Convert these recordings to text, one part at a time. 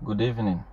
Good evening.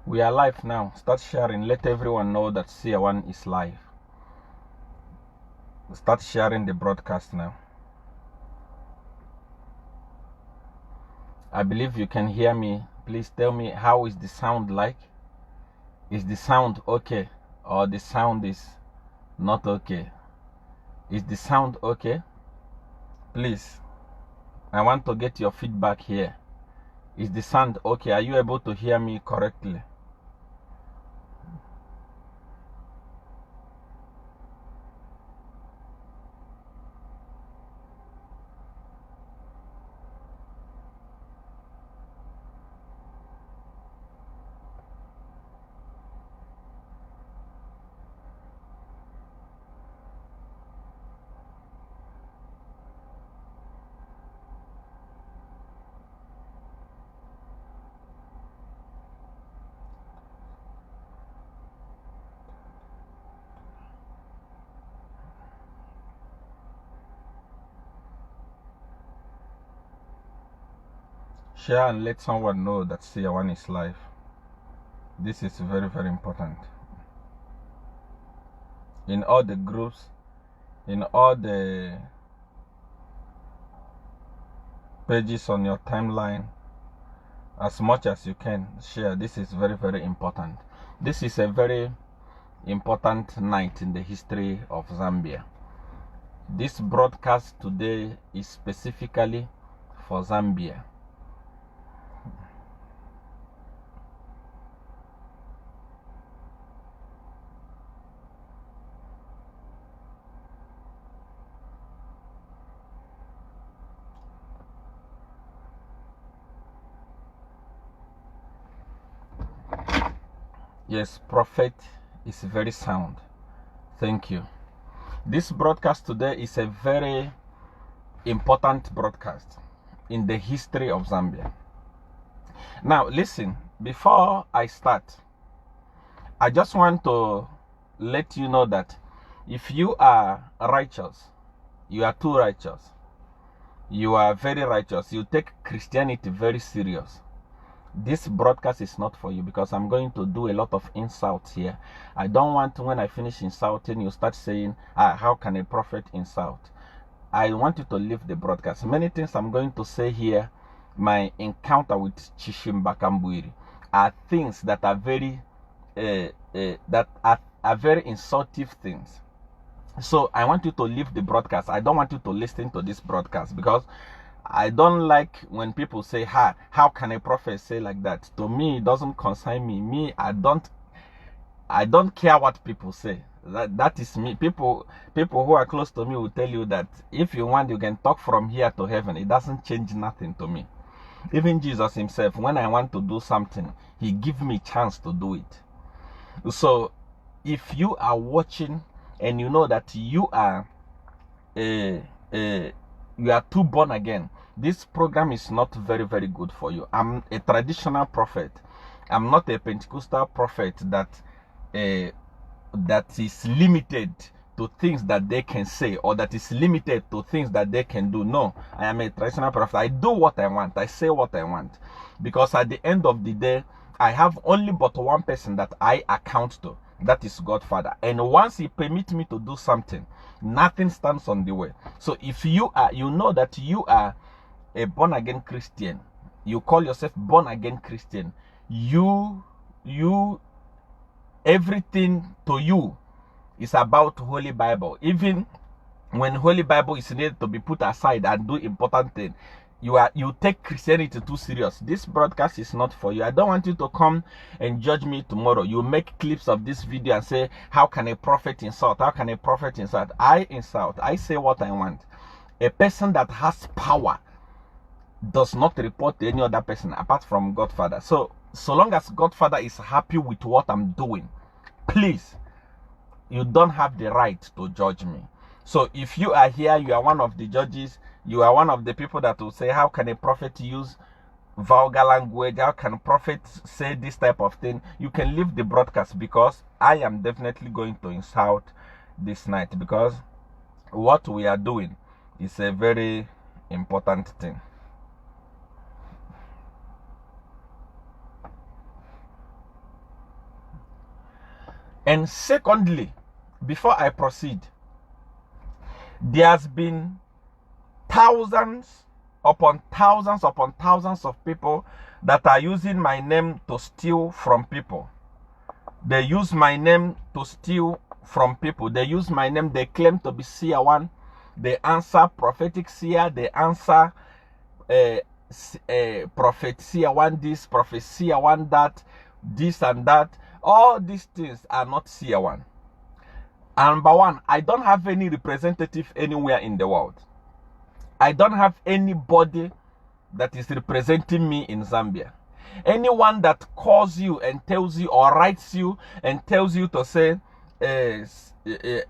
We are live now. Start sharing. Let everyone know that Seer 1 is live. Start sharing the broadcast now. I believe you can hear me. Please tell me, how is the sound like? Is the sound okay? Or the sound is not okay? Is the sound okay? Please, I want to get your feedback here. Is the sound okay? Are you able to hear me correctly? Share and let someone know that Seer 1 is live. This is very, very important. In all the groups, in all the pages on your timeline, as much as you can share. This is very, very important. This is a very important night in the history of Zambia. This broadcast today is specifically for Zambia. Yes, Prophet is very sound. Thank you. This broadcast today is a very important broadcast in the history of Zambia. Now, listen, before I start, I just want to let you know that if you are righteous, you are too righteous, you are very righteous, you take Christianity very serious, this broadcast is not for you, because I'm going to do a lot of insults here. I don't want, when I finish insulting, you start saying, how can a prophet insult? I want you to leave the broadcast. Many things I'm going to say here, my encounter with Chishimba Kambwili, are things that are very that are very insultive things. So I want you to leave the broadcast. I don't want you to listen to this broadcast, because I don't like when people say, how can a prophet say like that? To me, it doesn't concern me. I don't care what people say. That is me. People who are close to me will tell you that if you want, you can talk from here to heaven. It doesn't change nothing to me. Even Jesus himself, when I want to do something, he gives me a chance to do it. So if you are watching and you know that you are too born again, this program is not very, very good for you. I'm a traditional prophet. I'm not a Pentecostal prophet that is limited to things that they can say, or that is limited to things that they can do. No, I am a traditional prophet. I do what I want. I say what I want, because at the end of the day, I have only but one person that I account to. That is God Father. And once he permits me to do something, nothing stands on the way. So if you know that you are a born-again Christian, you call yourself born-again Christian, everything to you is about Holy Bible. Even when Holy Bible is needed to be put aside and do important things, you take Christianity too serious. This broadcast is not for you. I don't want you to come and judge me tomorrow. You make clips of this video and say, how can a prophet insult? How can a prophet insult? I insult. I say what I want. A person that has power does not report to any other person apart from Godfather. So long as Godfather is happy with what I'm doing, please, you don't have the right to judge me. So if you are here, you are one of the judges, you are one of the people that will say, how can a prophet use vulgar language? How can prophets say this type of thing? You can leave the broadcast, because I am definitely going to insult this night, because what we are doing is a very important thing. And secondly, before I proceed, there has been thousands upon thousands upon thousands of people that are using my name to steal from people. They use my name to steal from people. They use my name. They claim to be Seer 1. They answer prophetic seer. They answer prophet Seer 1 this, prophet Seer 1 that, this and that. All these things are not Seer 1. Number one, I don't have any representative anywhere in the world. I don't have anybody that is representing me in Zambia. Anyone that calls you and tells you or writes you and tells you to say, I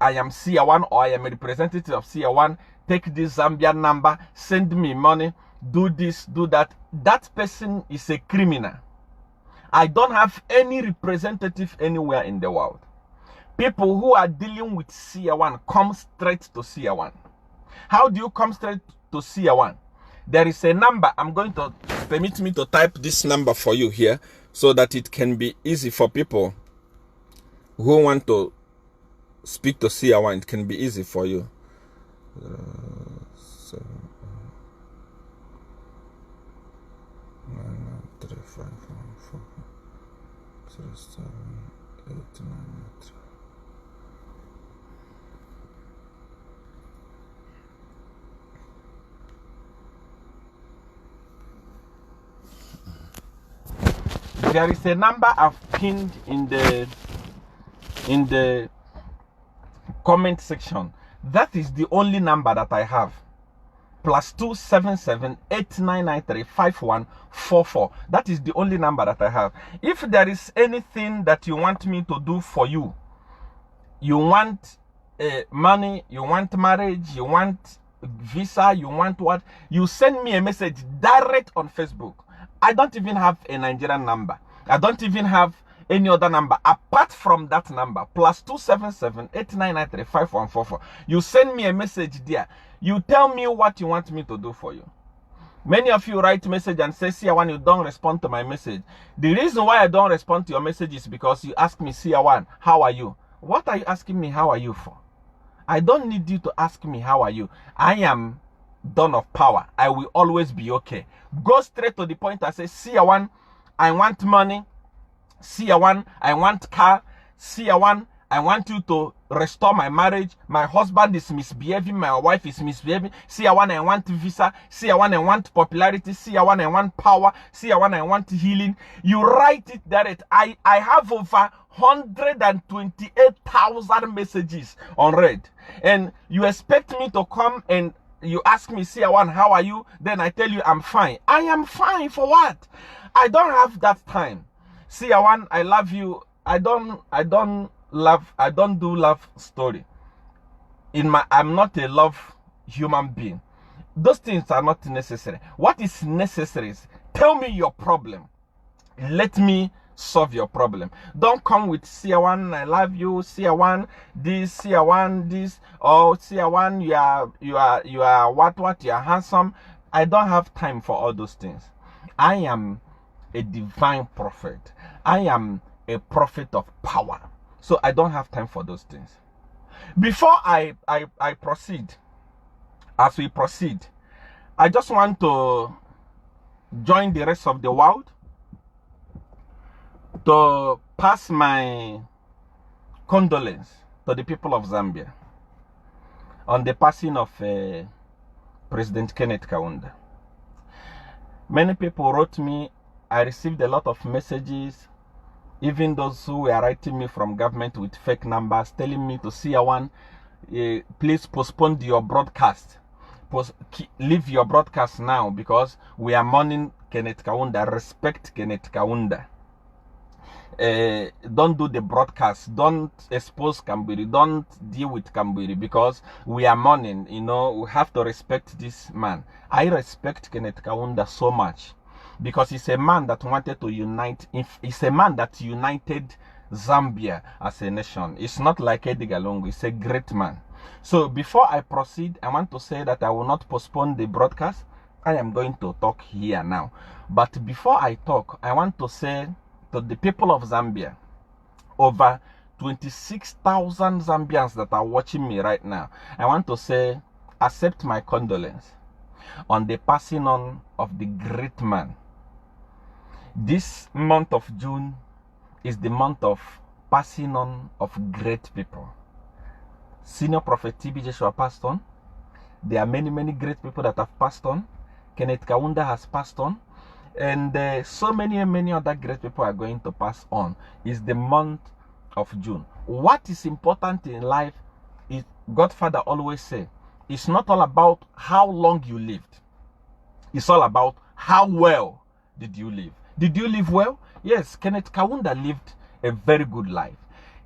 am Seer 1 or I am a representative of Seer 1, take this Zambian number, send me money, do this, do that. That person is a criminal. I don't have any representative anywhere in the world. People who are dealing with Seer 1 come straight to Seer 1. How do you come straight to Seer 1? There is a number. I'm going to permit me to type this number for you here so that it can be easy for people who want to speak to Seer 1. It can be easy for you. 7 9 3 5 1 4 0 7 8 9 3. There is a number I've pinned in the comment section. That is the only number that I have. +277 8993 5144. That is the only number that I have. If there is anything that you want me to do for you, you want money, you want marriage, you want visa, you want what, you send me a message direct on Facebook. I don't even have a Nigerian number. I don't even have any other number apart from that number. +277 8993 5144. You send me a message there. You tell me what you want me to do for you. Many of you write message and say, Seer 1, you don't respond to my message. The reason why I don't respond to your message is because you ask me, Seer 1, how are you? What are you asking me how are you for? I don't need you to ask me how are you. I am Dawn of Power. I will always be okay. Go straight to the point and say, Seer 1, I want money. Seer 1, I want car. Seer 1, I want you to restore my marriage. My husband is misbehaving. My wife is misbehaving. Seer 1, I want visa. Seer 1, I want popularity. Seer 1, I want power. Seer 1, I want healing. You write it direct. I have over 128,000 messages unread. And you expect me to come and you ask me, Seer 1, how are you? Then I tell you I'm fine. I am fine for what? I don't have that time. Seer 1, I love you. I don't do love story. I'm not a love human being. Those things are not necessary. What is necessary is tell me your problem. Let me solve your problem. Don't come with Seer 1, I love you, Seer 1, this, Seer 1, this, oh, Seer 1, you are what, you are handsome. I don't have time for all those things. I am a divine prophet. I am a prophet of power. So I don't have time for those things. Before I proceed, as we proceed, I just want to join the rest of the world to pass my condolence to the people of Zambia on the passing of President Kenneth Kaunda. Many people wrote me. I received a lot of messages, even those who were writing me from government with fake numbers, telling me to Seer 1, please postpone your broadcast. leave your broadcast now because we are mourning Kenneth Kaunda. Respect Kenneth Kaunda. Don't do the broadcast. Don't expose Kambwili. Don't deal with Kambwili because we are mourning. You know, we have to respect this man. I respect Kenneth Kaunda so much because he's a man that wanted to unite. He's a man that united Zambia as a nation. It's not like Edgar Lungu. He's a great man. So before I proceed, I want to say that I will not postpone the broadcast. I am going to talk here now. But before I talk, I want to say to the people of Zambia, over 26,000 Zambians that are watching me right now, I want to say, accept my condolence on the passing on of the great man. This month of June is the month of passing on of great people. Senior Prophet TB Joshua passed on. There are many, many great people that have passed on. Kenneth Kaunda has passed on. And so many other great people are going to pass on. It's the month of June. What is important in life is, Godfather always say, it's not all about how long you lived. It's all about how well did you live. Did you live well? Yes, Kenneth Kaunda lived a very good life.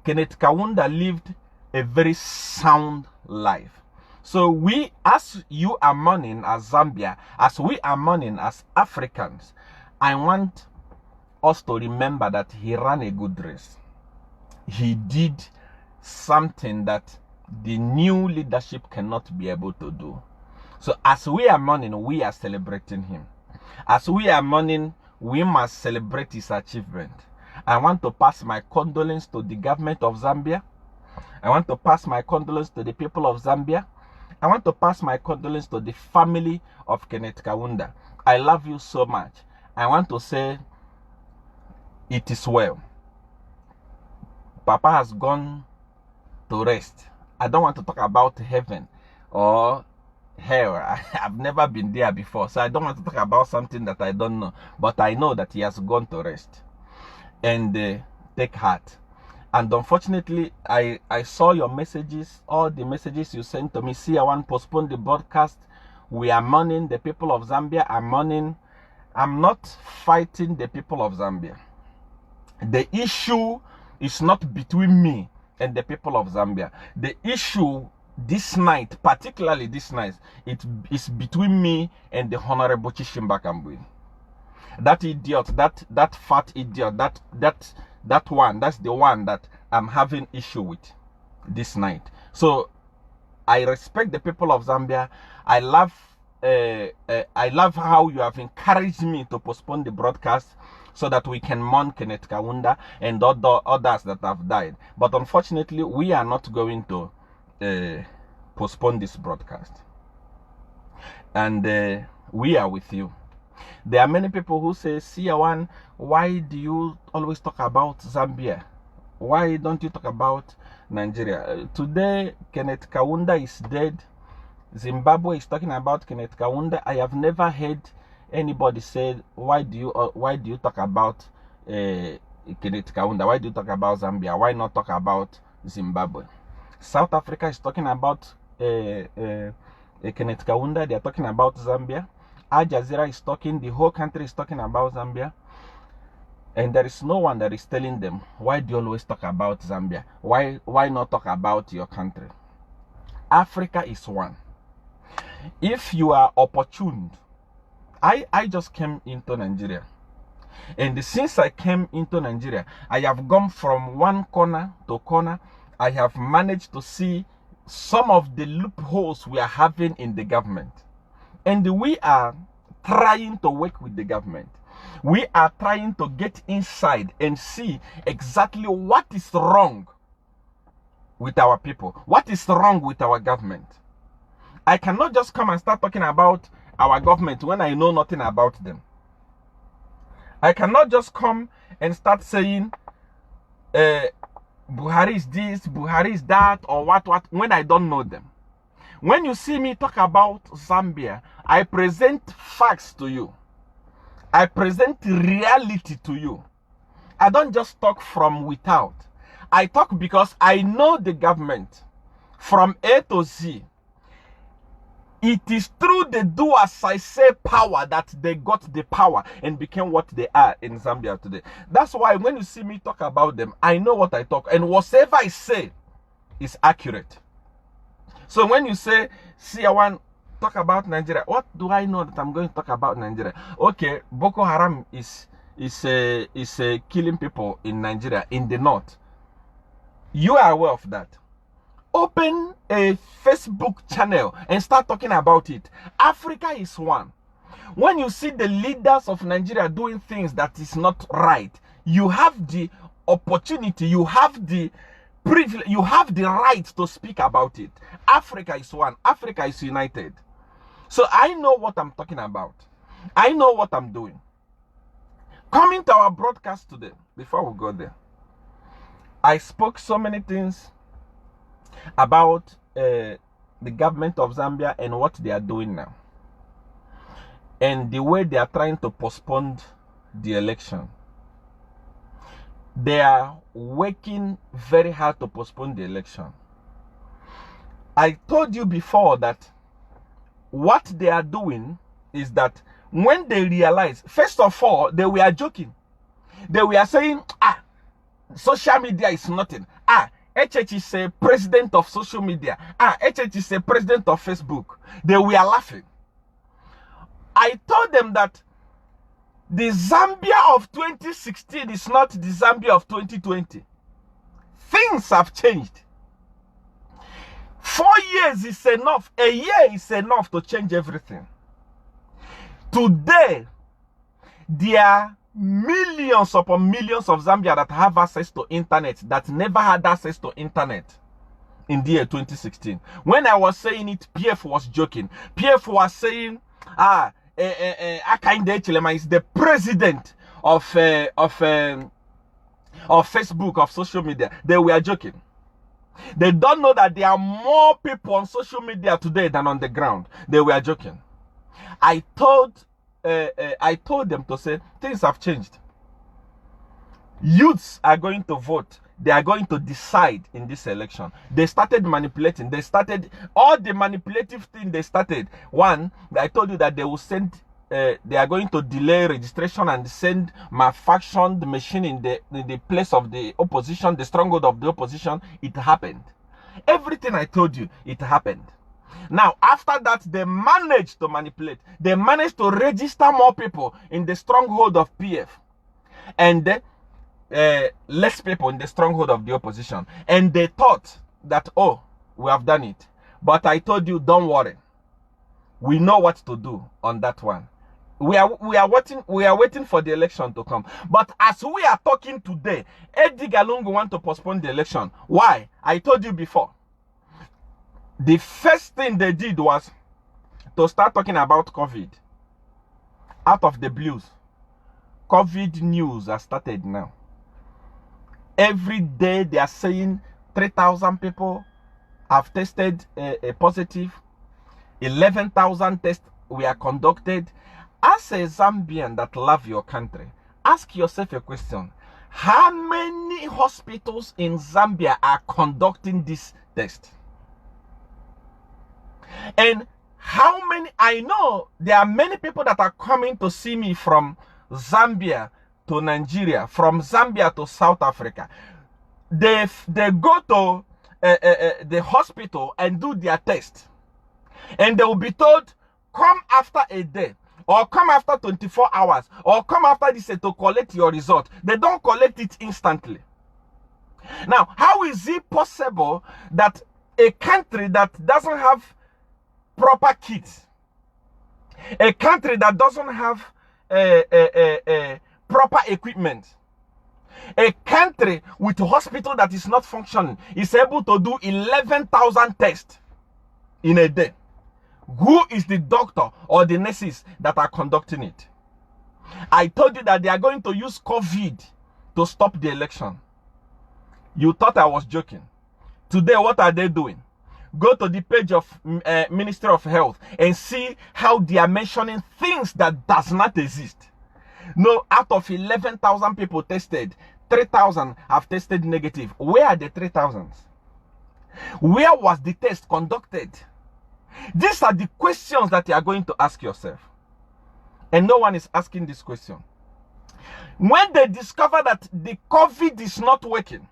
Kenneth Kaunda lived a very sound life. So we, as you are mourning as Zambia, as we are mourning as Africans, I want us to remember that he ran a good race. He did something that the new leadership cannot be able to do. So as we are mourning, we are celebrating him. As we are mourning, we must celebrate his achievement. I want to pass my condolence to the government of Zambia. I want to pass my condolence to the people of Zambia. I want to pass my condolence to the family of Kenneth Kaunda. I love you so much. I want to say it is well. Papa has gone to rest. I don't want to talk about heaven or hell. I've never been there before, so I don't want to talk about something that I don't know. But I know that he has gone to rest. And take heart. And unfortunately, I saw your messages, all the messages you sent to me. See, I want to postpone the broadcast. We are mourning. The people of Zambia are mourning. I'm not fighting the people of Zambia. The issue is not between me and the people of Zambia. The issue this night, particularly this night, it is between me and the Honorable Chishimba Kambwili. That idiot, that fat idiot, that one, that's the one that I'm having issue with this night. So I respect the people of Zambia. I love how you have encouraged me to postpone the broadcast so that we can mourn Kenneth Kaunda and others that have died. But unfortunately, we are not going to postpone this broadcast. And we are with you. There are many people who say, Seer, why do you always talk about Zambia? Why don't you talk about Nigeria? Today, Kenneth Kaunda is dead. Zimbabwe is talking about Kenneth Kaunda. I have never heard anybody say, why do you talk about Kenneth Kaunda? Why do you talk about Zambia? Why not talk about Zimbabwe? South Africa is talking about Kenneth Kaunda. They are talking about Zambia. Al Jazeera is talking, the whole country is talking about Zambia. And there is no one that is telling them, why do you always talk about Zambia? Why not talk about your country? Africa is one. If you are opportune, I just came into Nigeria. And since I came into Nigeria, I have gone from one corner to corner. I have managed to see some of the loopholes we are having in the government. And we are trying to work with the government. We are trying to get inside and see exactly what is wrong with our people. What is wrong with our government? I cannot just come and start talking about our government when I know nothing about them. I cannot just come and start saying Buhari is this, Buhari is that, or what, when I don't know them. When you see me talk about Zambia, I present facts to you. I present reality to you. I don't just talk from without. I talk because I know the government from A to Z. It is through the do as I say power that they got the power and became what they are in Zambia today. That's why when you see me talk about them, I know what I talk, and whatever I say is accurate. So when you say, see, I want to talk about Nigeria, what do I know that I'm going to talk about Nigeria? Okay, Boko Haram is killing people in Nigeria, in the north. You are aware of that. Open a Facebook channel and start talking about it. Africa is one. When you see the leaders of Nigeria doing things that is not right, you have the opportunity, you have the privilege, you have the right to speak about it. Africa is one. Africa is united. So I know what I'm talking about. I know what I'm doing. Coming to our broadcast today, before we go there, I spoke so many things about the government of Zambia and what they are doing now, and the way they are trying to postpone the election. They are working very hard to postpone the election. I told you before that what they are doing is that when they realize, first of all, they were joking. They were saying, social media is nothing. HH is a president of social media. HH is a president of Facebook. They were laughing. I told them that the Zambia of 2016 is not the Zambia of 2020. Things have changed. 4 years is enough. A year is enough to change everything. Today, there are millions upon millions of Zambia that have access to internet that never had access to internet in the year 2016. When I was saying it, PF was joking. PF was saying, Akainde Chilema is the president of Facebook, of social media. They were joking. They don't know that there are more people on social media today than on the ground. They were joking. I told them to say things have changed. Youths are going to vote. They are going to decide in this election. They started manipulating. They started all the manipulative thing. They started. One, I told you that they will send. They are going to delay registration and send malfunctioned machine in the place of the opposition, the stronghold of the opposition. It happened. Everything I told you, it happened. Now, after that, they managed to manipulate. They managed to register more people in the stronghold of PF. And less people in the stronghold of the opposition. And they thought that, oh, we have done it. But I told you, don't worry. We know what to do on that one. We are waiting for the election to come. But as we are talking today, Edgar Lungu want to postpone the election. Why? I told you before. The first thing they did was to start talking about COVID. Out of the blues. COVID news has started now. Every day they are saying 3,000 people have tested positive. 11,000 tests were conducted. As a Zambian that love your country, ask yourself a question. How many hospitals in Zambia are conducting this test? And how many, I know there are many people that are coming to see me from Zambia to Nigeria, from Zambia to South Africa. They go to the hospital and do their test. And they will be told, come after a day, or come after 24 hours, or come after this to collect your result. They don't collect it instantly. Now, how is it possible that a country that doesn't have proper kits, a country that doesn't have proper equipment, a country with a hospital that is not functioning, is able to do 11,000 tests in a day? Who is the doctor or the nurses that are conducting it? I told you that they are going to use COVID to stop the election. You thought I was joking. Today, what are they doing? Go to the page of Ministry of Health and see how they are mentioning things that does not exist. No, out of 11,000 people tested, 3,000 have tested negative. Where are the 3,000? Where was the test conducted? These are the questions that you are going to ask yourself. And no one is asking this question. When they discover that the COVID is not working,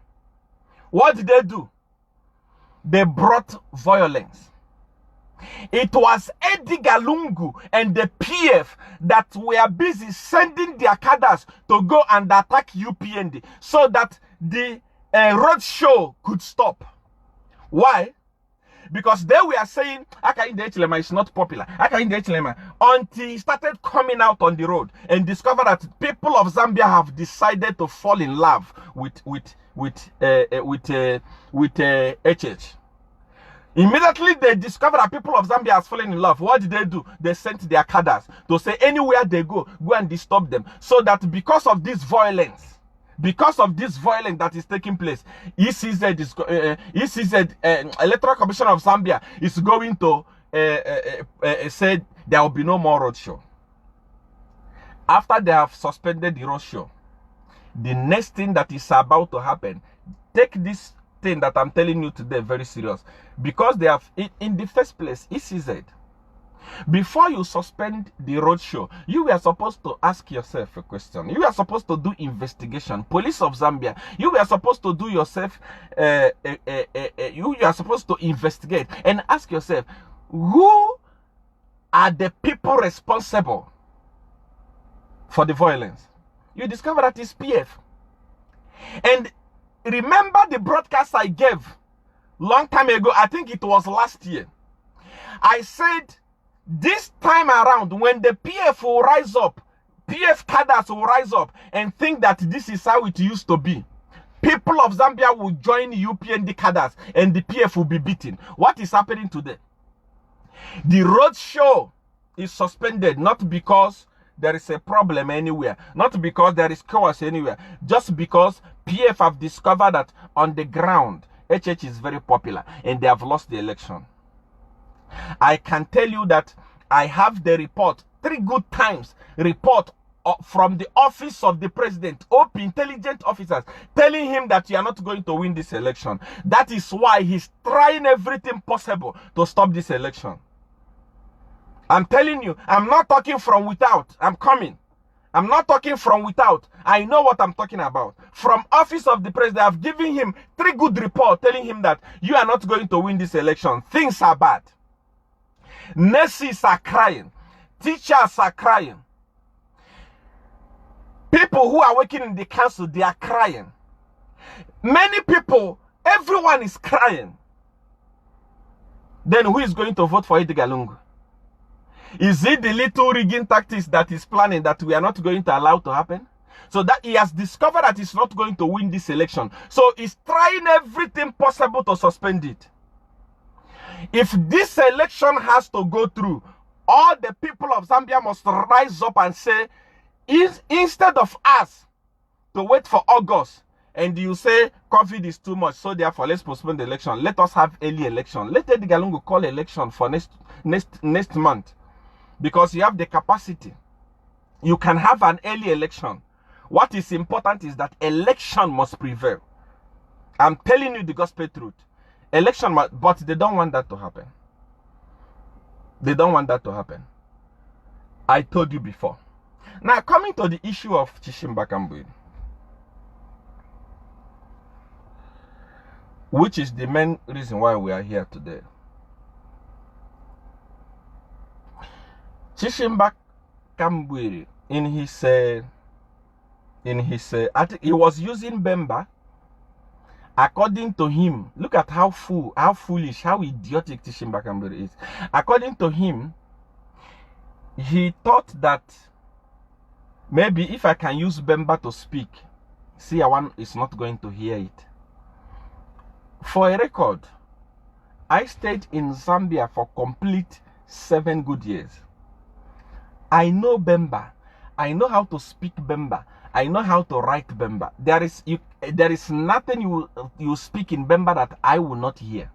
what did they do? They brought violence. It was Edgar Lungu and the PF that were busy sending their cadres to go and attack UPND so that the road show could stop. Why? Because they were saying Aka Inde Echelema is not popular. Aka Inde Echelema, until he started coming out on the road and discovered that people of Zambia have decided to fall in love with HH. Immediately they discovered that people of Zambia has fallen in love. What did they do? They sent their cadres to say anywhere they go and disturb them. So that because of this violence that is taking place, Electoral Commission of Zambia is going to say there will be no more roadshow. After they have suspended the roadshow, the next thing that is about to happen, take this thing that I'm telling you today very serious, because they have, in the first place, ECZ. Before you suspend the roadshow, you were supposed to ask yourself a question. You were supposed to do investigation. Police of Zambia, you were supposed to do yourself, you are supposed to investigate and ask yourself, who are the people responsible for the violence? You discover that it's PF. And remember the broadcast I gave long time ago, I think it was last year. I said, this time around, when the PF will rise up, PF cadres will rise up and think that this is how it used to be, people of Zambia will join UPND cadres and the PF will be beaten. What is happening today? The road show is suspended, not because there is a problem anywhere, not because there is chaos anywhere, just because PF have discovered that on the ground, HH is very popular and they have lost the election. I can tell you that I have the report, 3 good times report from the office of the president, OP intelligent officers, telling him that you are not going to win this election. That is why he's trying everything possible to stop this election. I'm telling you, I'm not talking from without. I'm coming. I'm not talking from without. I know what I'm talking about. From office of the president, I've given him 3 good reports telling him that you are not going to win this election. Things are bad. Nurses are crying. Teachers are crying. People who are working in the council, they are crying. Many people, everyone is crying. Then who is going to vote for Edgar Lungu? Is it the little rigging tactics that is planning that we are not going to allow to happen? So that he has discovered that he's not going to win this election. So he's trying everything possible to suspend it. If this election has to go through, all the people of Zambia must rise up and say, instead of us to wait for August, and you say COVID is too much, so therefore let's postpone the election. Let us have early election. Let Edgar Lungu call election for next month, because you have the capacity. You can have an early election. What is important is that election must prevail. I'm telling you the gospel truth. Election, but they don't want that to happen. They don't want that to happen. I told you before. Now, coming to the issue of Chishimba Kambwili, which is the main reason why we are here today. Chishimba Kambwili, in his I think he was using Bemba. According to him, look at how foolish, how idiotic Chishimba Kambwili is. According to him, he thought that maybe if I can use Bemba to speak, Seer is not going to hear it. For a record, I stayed in Zambia for complete 7 good years. I know Bemba. I know how to speak Bemba. I know how to write Bemba. There is nothing you speak in Bemba that I will not hear.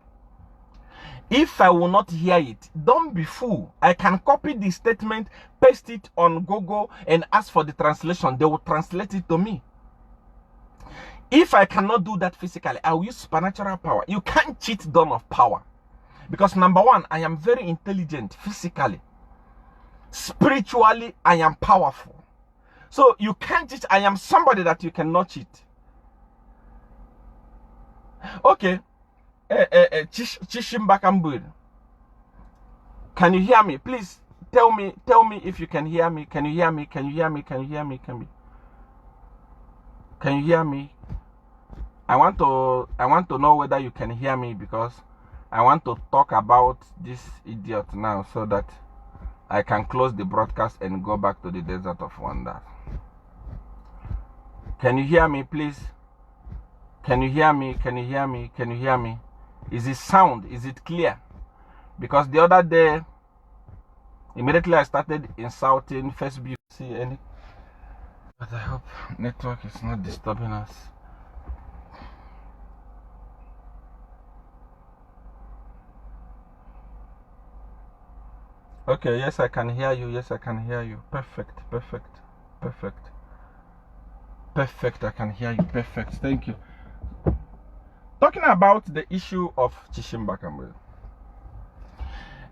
If I will not hear it, don't be fool. I can copy the statement, paste it on Google, and ask for the translation. They will translate it to me. If I cannot do that physically, I will use supernatural power. You can't cheat dawn of power. Because number one, I am very intelligent physically. Spiritually, I am powerful. So you can't cheat. I am somebody that you cannot cheat. Okay. Chishimba Kambwili. Can you hear me? Please tell me if you can hear me. Can you hear me? Can you hear me? Can you hear me? Can you hear me? I want to know whether you can hear me, because I want to talk about this idiot now so that I can close the broadcast and go back to the desert of wonder. Can you hear me, please? Can you hear me? Can you hear me? Can you hear me? Is it sound? Is it clear? Because the other day, immediately I started insulting Facebook. See any? But I hope network is not disturbing us. Okay, yes, I can hear you. Yes, I can hear you. Perfect, perfect, perfect. Perfect, I can hear you. Perfect, thank you. Talking about the issue of Chishimba Kambwili.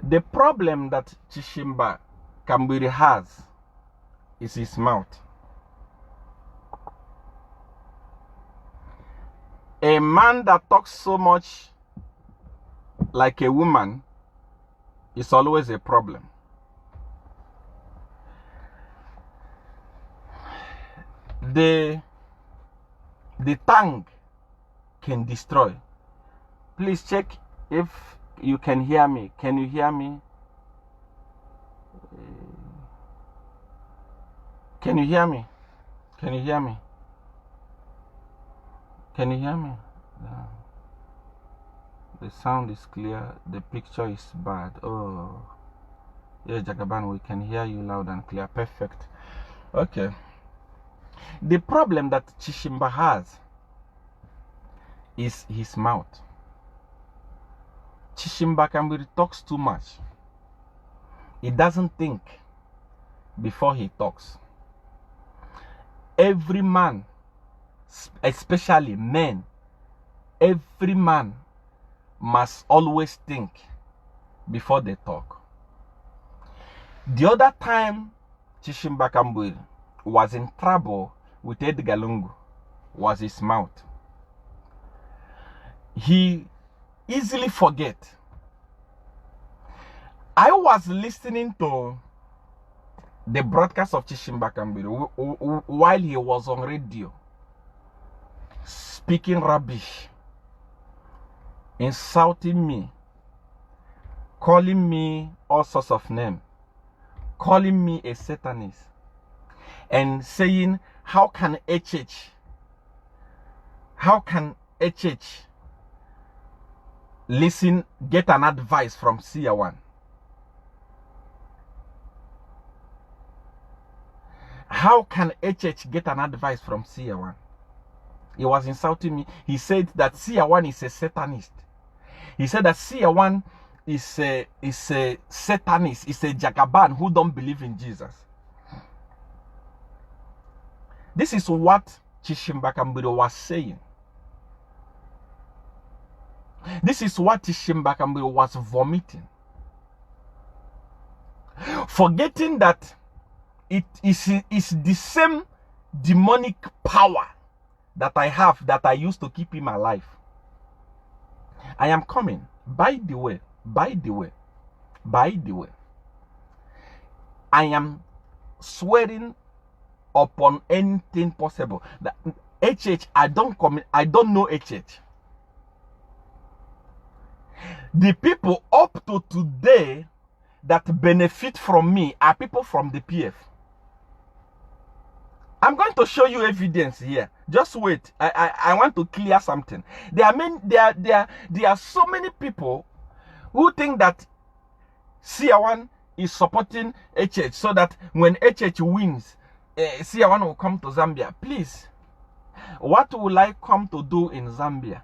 The problem that Chishimba Kambwili has is his mouth. A man that talks so much like a woman is always a problem. The tongue can destroy. Please check if you can hear me. Can you hear me? Can you hear me? Can you hear me? Can you hear me? No. The sound is clear. The picture is bad. Oh, yeah, Jagaban, we can hear you loud and clear. Perfect. Okay. The problem that Chishimba has is his mouth. Chishimba Kambwili talks too much. He doesn't think before he talks. Every man, especially men, every man must always think before they talk. The other time Chishimba Kambwili was in trouble with Edgar Lungu was his mouth. He easily forget. I was listening to the broadcast of Chishimba Kambwili while he was on radio, speaking rubbish, insulting me, calling me all sorts of names, calling me a Satanist, and saying, how can HH listen, get an advice from Seer 1? How can HH get an advice from Seer 1? He was insulting me. He said that Seer 1 is a Satanist. He said that Seer 1 is a Satanist, is a Jagaban who don't believe in Jesus. This is what Chishimba Kambwili was saying. This is what Chishimba Kambwili was vomiting. Forgetting that it is the same demonic power that I have, that I used to keep him alive. I am coming. By the way, I am swearing upon anything possible that HH, I don't know HH. The people up to today that benefit from me are people from the PF. I'm going to show you evidence here. Just wait. I want to clear something. There are so many people who think that Seer 1 is supporting HH so that when HH wins, Seer 1 will come to Zambia. Please, what will I come to do in Zambia?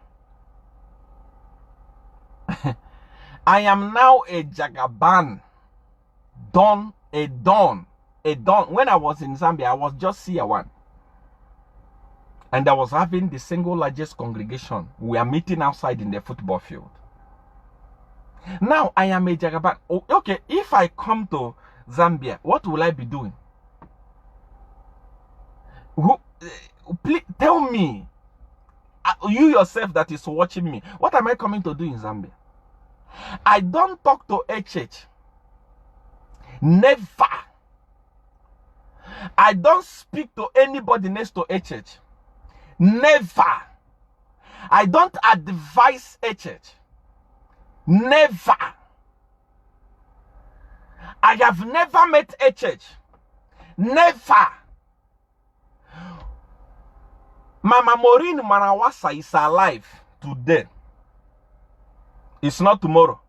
I am now a Jagaban, a Don. When I was in Zambia, I was just Seer 1. And I was having the single largest congregation. We are meeting outside in the football field. Now I am a Jagaban. Okay, if I come to Zambia, what will I be doing? Please tell me, you yourself that is watching me, what am I coming to do in Zambia? I don't talk to HH. Never. I don't speak to anybody next to HH. Never. I don't advise HH. Never. I have never met HH. Never. Mama Maureen Manawasa is alive today. It's not tomorrow.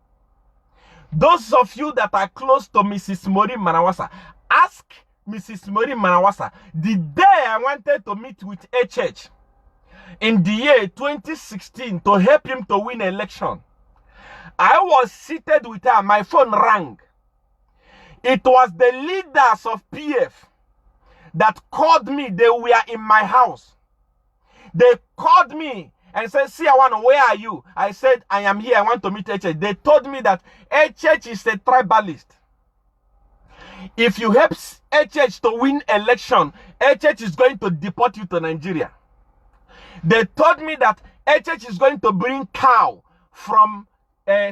Those of you that are close to Mrs. Maureen Manawasa, ask Mrs. Maureen Manawasa the day I wanted to meet with HH in the year 2016 to help him to win election. I was seated with her. My phone rang. It was the leaders of PF that called me. They were in my house. They called me and said, Seer, where are you? I said, I am here. I want to meet HH. They told me that HH is a tribalist. If you help HH to win election, HH is going to deport you to Nigeria. They told me that HH is going to bring cow from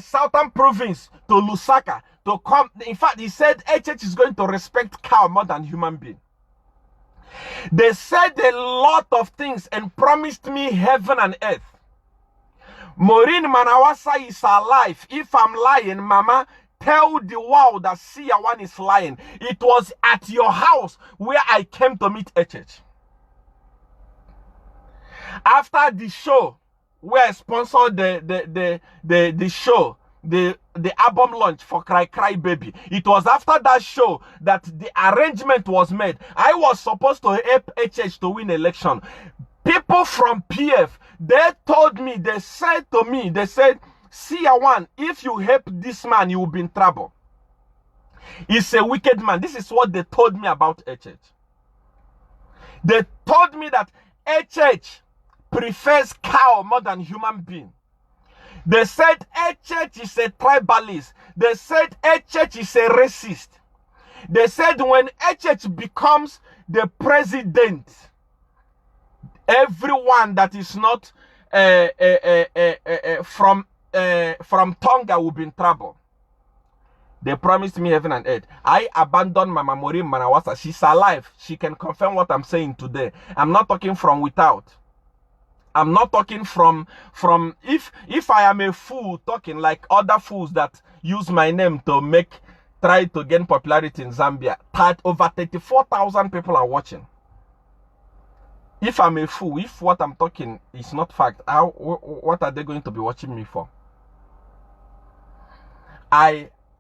southern province to Lusaka to come. In fact, he said HH is going to respect cow more than human being. They said a lot of things and promised me heaven and earth. Maureen Manawasa is alive. If I'm lying, Mama, tell the world that Seer is lying. It was at your house where I came to meet HH. After the show, where I sponsored the show, the album launch for Cry Cry Baby. It was after that show that the arrangement was made. I was supposed to help HH to win election. People from PF, they told me, they said to me, they said, Seer, if you help this man, you will be in trouble. He's a wicked man. This is what they told me about HH. They told me that HH prefers cow more than human being. They said HH is a tribalist. They said HH is a racist. They said when HH becomes the president, everyone that is not from Tonga will be in trouble. They promised me heaven and earth. I abandoned Mama Maureen Manawasa. She's alive. She can confirm what I'm saying today. I'm not talking from without. I'm not talking from if I am a fool talking like other fools that use my name to try to gain popularity in Zambia. Over 34,000 people are watching. If I'm a fool, if what I'm talking is not fact, what are they going to be watching me for?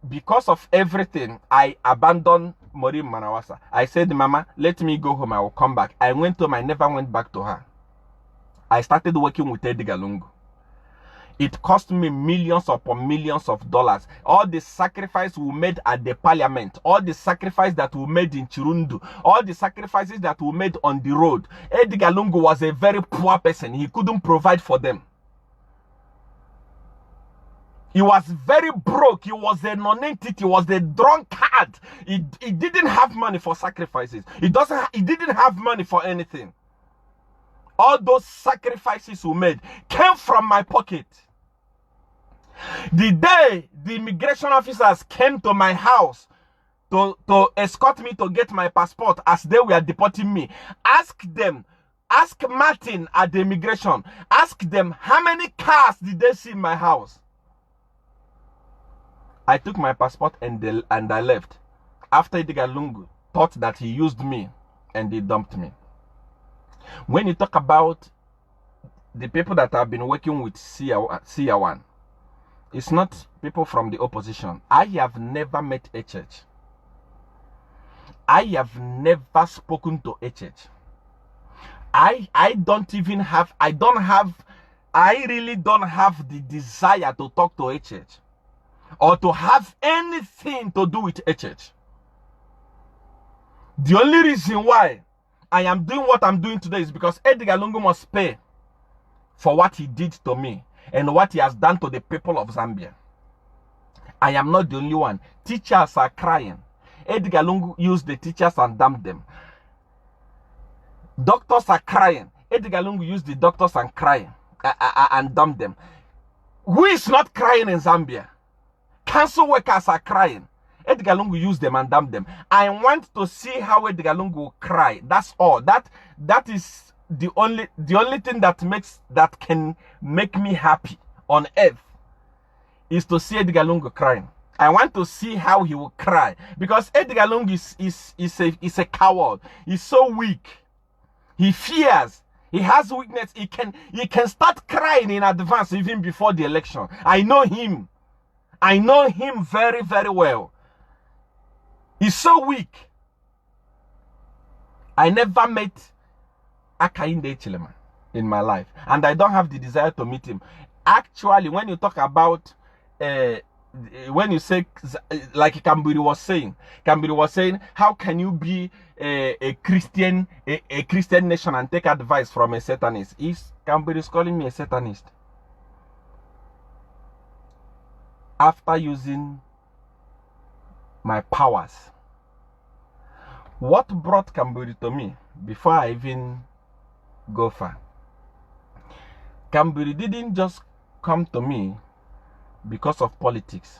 Because of everything, I abandoned Maureen Manawasa. I said, Mama, let me go home. I will come back. I went home. I never went back to her. I started working with Edgar Lungu. It cost me millions upon millions of dollars. All the sacrifice we made at the parliament, all the sacrifice that we made in Chirundu, all the sacrifices that we made on the road. Edgar Lungu was a very poor person. He couldn't provide for them. He was very broke. He was a non-entity. He was a drunkard. He didn't have money for sacrifices. He didn't have money for anything. All those sacrifices we made came from my pocket. The day the immigration officers came to my house to escort me to get my passport as they were deporting me, ask Martin at the immigration, ask them how many cars did they see in my house. I took my passport and I left. After Edgar Lungu thought that he used me and he dumped me. When you talk about the people that have been working with Seer, it's not people from the opposition. I have never met HH. I have never spoken to HH. I really don't have the desire to talk to HH or to have anything to do with HH. The only reason why I am doing what I'm doing today is because Edgar Lungu must pay for what he did to me and what he has done to the people of Zambia. I am not the only one. Teachers are crying. Edgar Lungu used the teachers and damned them. Doctors are crying. Edgar Lungu used the doctors and crying and damned them. Who is not crying in Zambia? Council workers are crying. Edgar Lungu used them and damned them. I want to see how Edgar Lungu will cry. That's all. That is the only thing that can make me happy on earth, is to see Edgar Lungu crying. I want to see how he will cry, because Edgar Lungu is a coward. He's so weak. He fears. He has weakness. He can start crying in advance even before the election. I know him. I know him very, very well. He's so weak. I never met Akainde Chileman in my life, and I don't have the desire to meet him. Actually, when you talk about when you say, like Kambwili was saying, how can you be a Christian nation and take advice from a Satanist? Kambwili is calling me a Satanist after using my powers. What brought Kambwili to me, before I even go far? Kambwili didn't just come to me because of politics.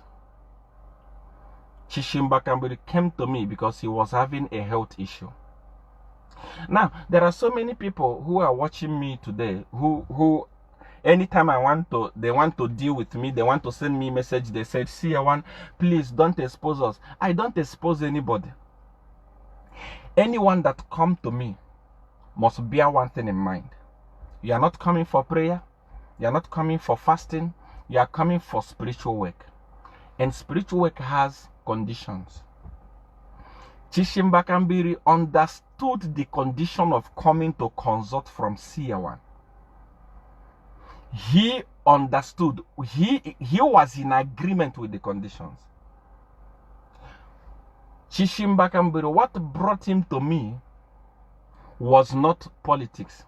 Chishimba Kambwili came to me because he was having a health issue. Now, there are so many people who are watching me today who anytime they want to deal with me, they want to send me a message, they said, Seer, please don't expose us. I don't expose anybody. Anyone that come to me must bear one thing in mind. You are not coming for prayer. You are not coming for fasting. You are coming for spiritual work. And spiritual work has conditions. Chishimba Kambwili understood the condition of coming to consult from Seer. He understood. He was in agreement with the conditions. Chishimba Kambwili, what brought him to me was not politics.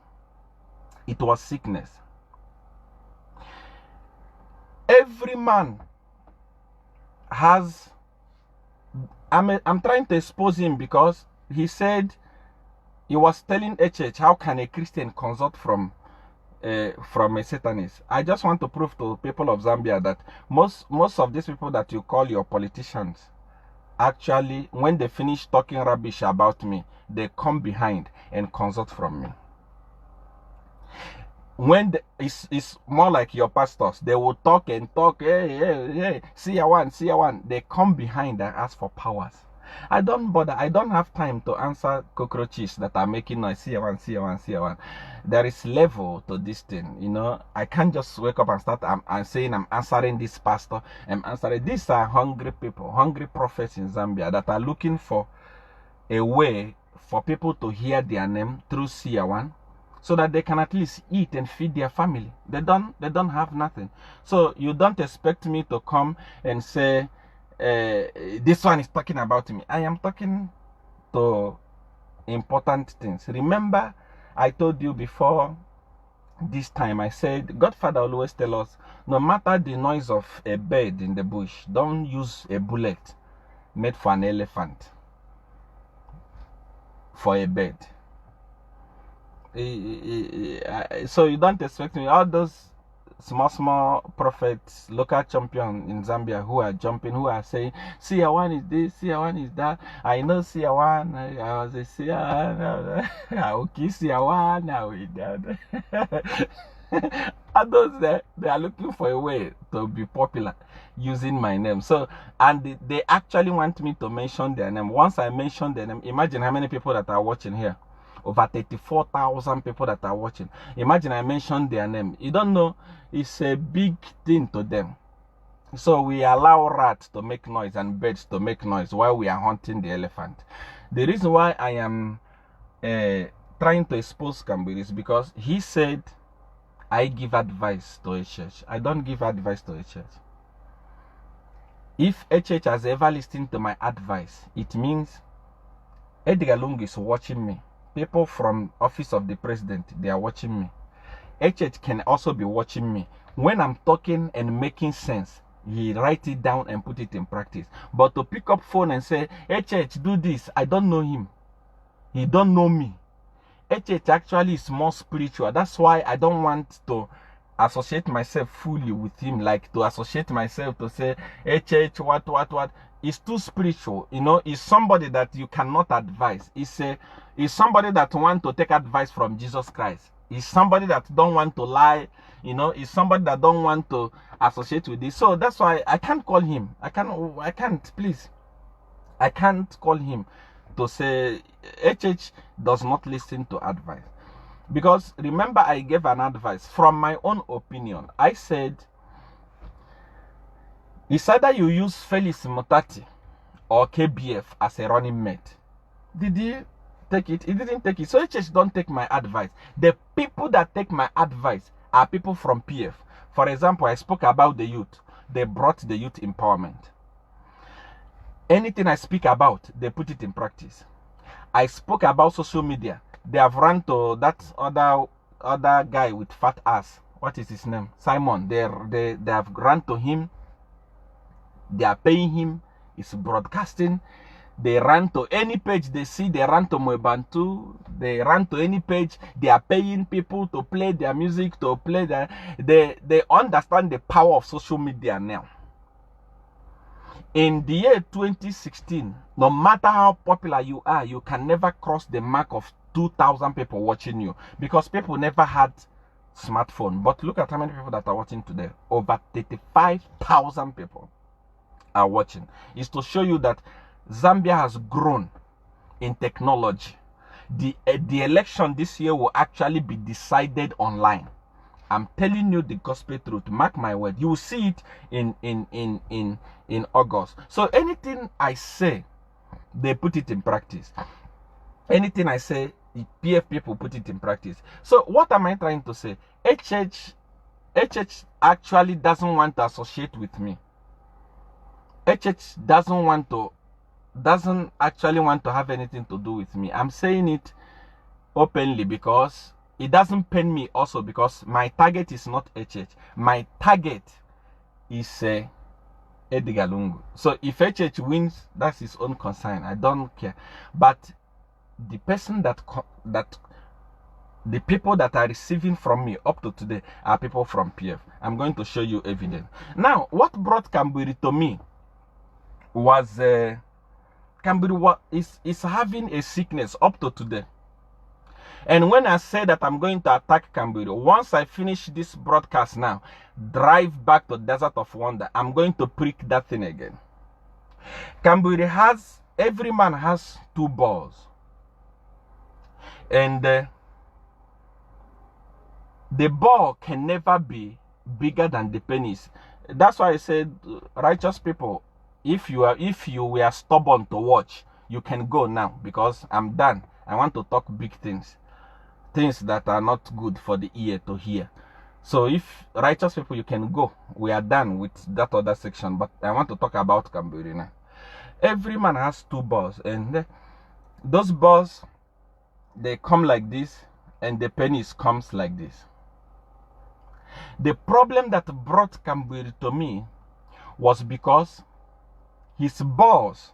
It was sickness. Every man has, I'm trying to expose him because he said, he was telling HH, how can a Christian consult from a Satanist? I just want to prove to people of Zambia that most of these people that you call your politicians, actually, when they finish talking rubbish about me, they come behind and consult from me. When it's more like your pastors, they will talk and talk, hey, Seer one. They come behind and ask for powers. I don't bother. I don't have time to answer cockroaches that are making noise. Seer one. There is level to this thing, you know. I can't just wake up and start I'm saying I'm answering this pastor. I'm answering. These are hungry people, hungry prophets in Zambia that are looking for a way for people to hear their name through Seer one, so that they can at least eat and feed their family. They don't have nothing. So you don't expect me to come and say, this one is talking about me. I am talking to important things. Remember, I told you before this time, I said, Godfather always tell us, no matter the noise of a bird in the bush, don't use a bullet made for an elephant for a bird. So you don't expect me, all those small prophets, local champion in Zambia who are jumping, who are saying, Seer one is this, Seer one is that. I know Seer one, I was a Seer, I will kiss Seer one, now with that. And those they are looking for a way to be popular using my name. So, and they actually want me to mention their name. Once I mention their name, imagine how many people that are watching here. Over 34,000 people that are watching. Imagine I mentioned their name. You don't know, it's a big thing to them. So we allow rats to make noise and birds to make noise while we are hunting the elephant. The reason why I am trying to expose Kambwili is because he said I give advice to a church. I don't give advice to a church. If a church has ever listened to my advice, it means Edgar Lungu is watching me. People from office of the president, they are watching me. HH can also be watching me. When I'm talking and making sense, he write it down and put it in practice. But to pick up phone and say, hey church, do this, I don't know him, he don't know me. HH actually is more spiritual. That's why I don't want to associate myself fully with him, like to associate myself to say HH what. It's too spiritual, you know. It's somebody that you cannot advise. It's somebody that want to take advice from Jesus Christ. It's somebody that don't want to lie, you know. It's somebody that don't want to associate with this. So that's why I can't call him. I can't call him to say HH does not listen to advice. Because remember, I gave an advice from my own opinion. I said, it's either you use Felix Mutati or KBF as a running mate. Did he take it? He didn't take it. So HH don't take my advice. The people that take my advice are people from PF. For example, I spoke about the youth. They brought the youth empowerment. Anything I speak about, they put it in practice. I spoke about social media. They have run to that other guy with fat ass. What is his name? Simon. They have run to him. They are paying him. It's broadcasting. They run to any page they see. They run to Moebantu. They run to any page. They are paying people to play their music, to play their... They understand the power of social media now. In the year 2016, no matter how popular you are, you can never cross the mark of 2,000 people watching you, because people never had smartphone. But look at how many people that are watching today. Over 35,000 people are watching. It's to show you that Zambia has grown in technology. The election this year will actually be decided online. I'm telling you the gospel truth. Mark my word. You will see it in August. So anything I say, they put it in practice. Anything I say, the PF people put it in practice. So what am I trying to say? HH actually doesn't want to associate with me. HH doesn't actually want to have anything to do with me. I'm saying it openly because it doesn't pain me also, because my target is not HH. My target is Edgar Lungu. So if HH wins, that's his own concern. I don't care. But the person the people that are receiving from me up to today are people from PF. I'm going to show you evidence. Now, what brought Kambwili to me was Kambwili is having a sickness up to today. And when I say that I'm going to attack Kambwili, once I finish this broadcast now, drive back to Desert of Wonder, I'm going to prick that thing again. Kambwili has, every man has 2 balls. And the ball can never be bigger than the penis. That's why I said, righteous people, if you were stubborn to watch, you can go now, because I'm done. I want to talk big things. Things that are not good for the ear to hear. So if righteous people, you can go. We are done with that other section, but I want to talk about Kambwili now. Every man has 2 balls, and those balls, they come like this, and the penis comes like this. The problem that brought Kambwili to me was because his balls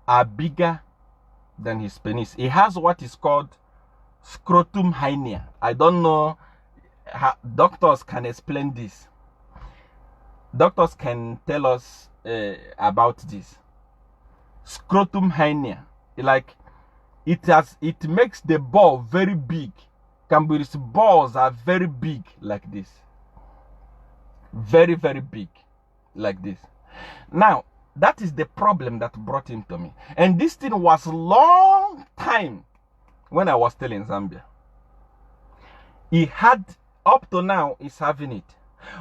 are bigger than his penis. He has what is called scrotum hernia. I don't know how doctors can explain this. Doctors can tell us about this. Scrotum hernia, like it makes the ball very big. Kambwili's balls are very big like this. Very, very big like this. Now, that is the problem that brought him to me. And this thing was long time when I was still in Zambia. He had, up to now, he's having it.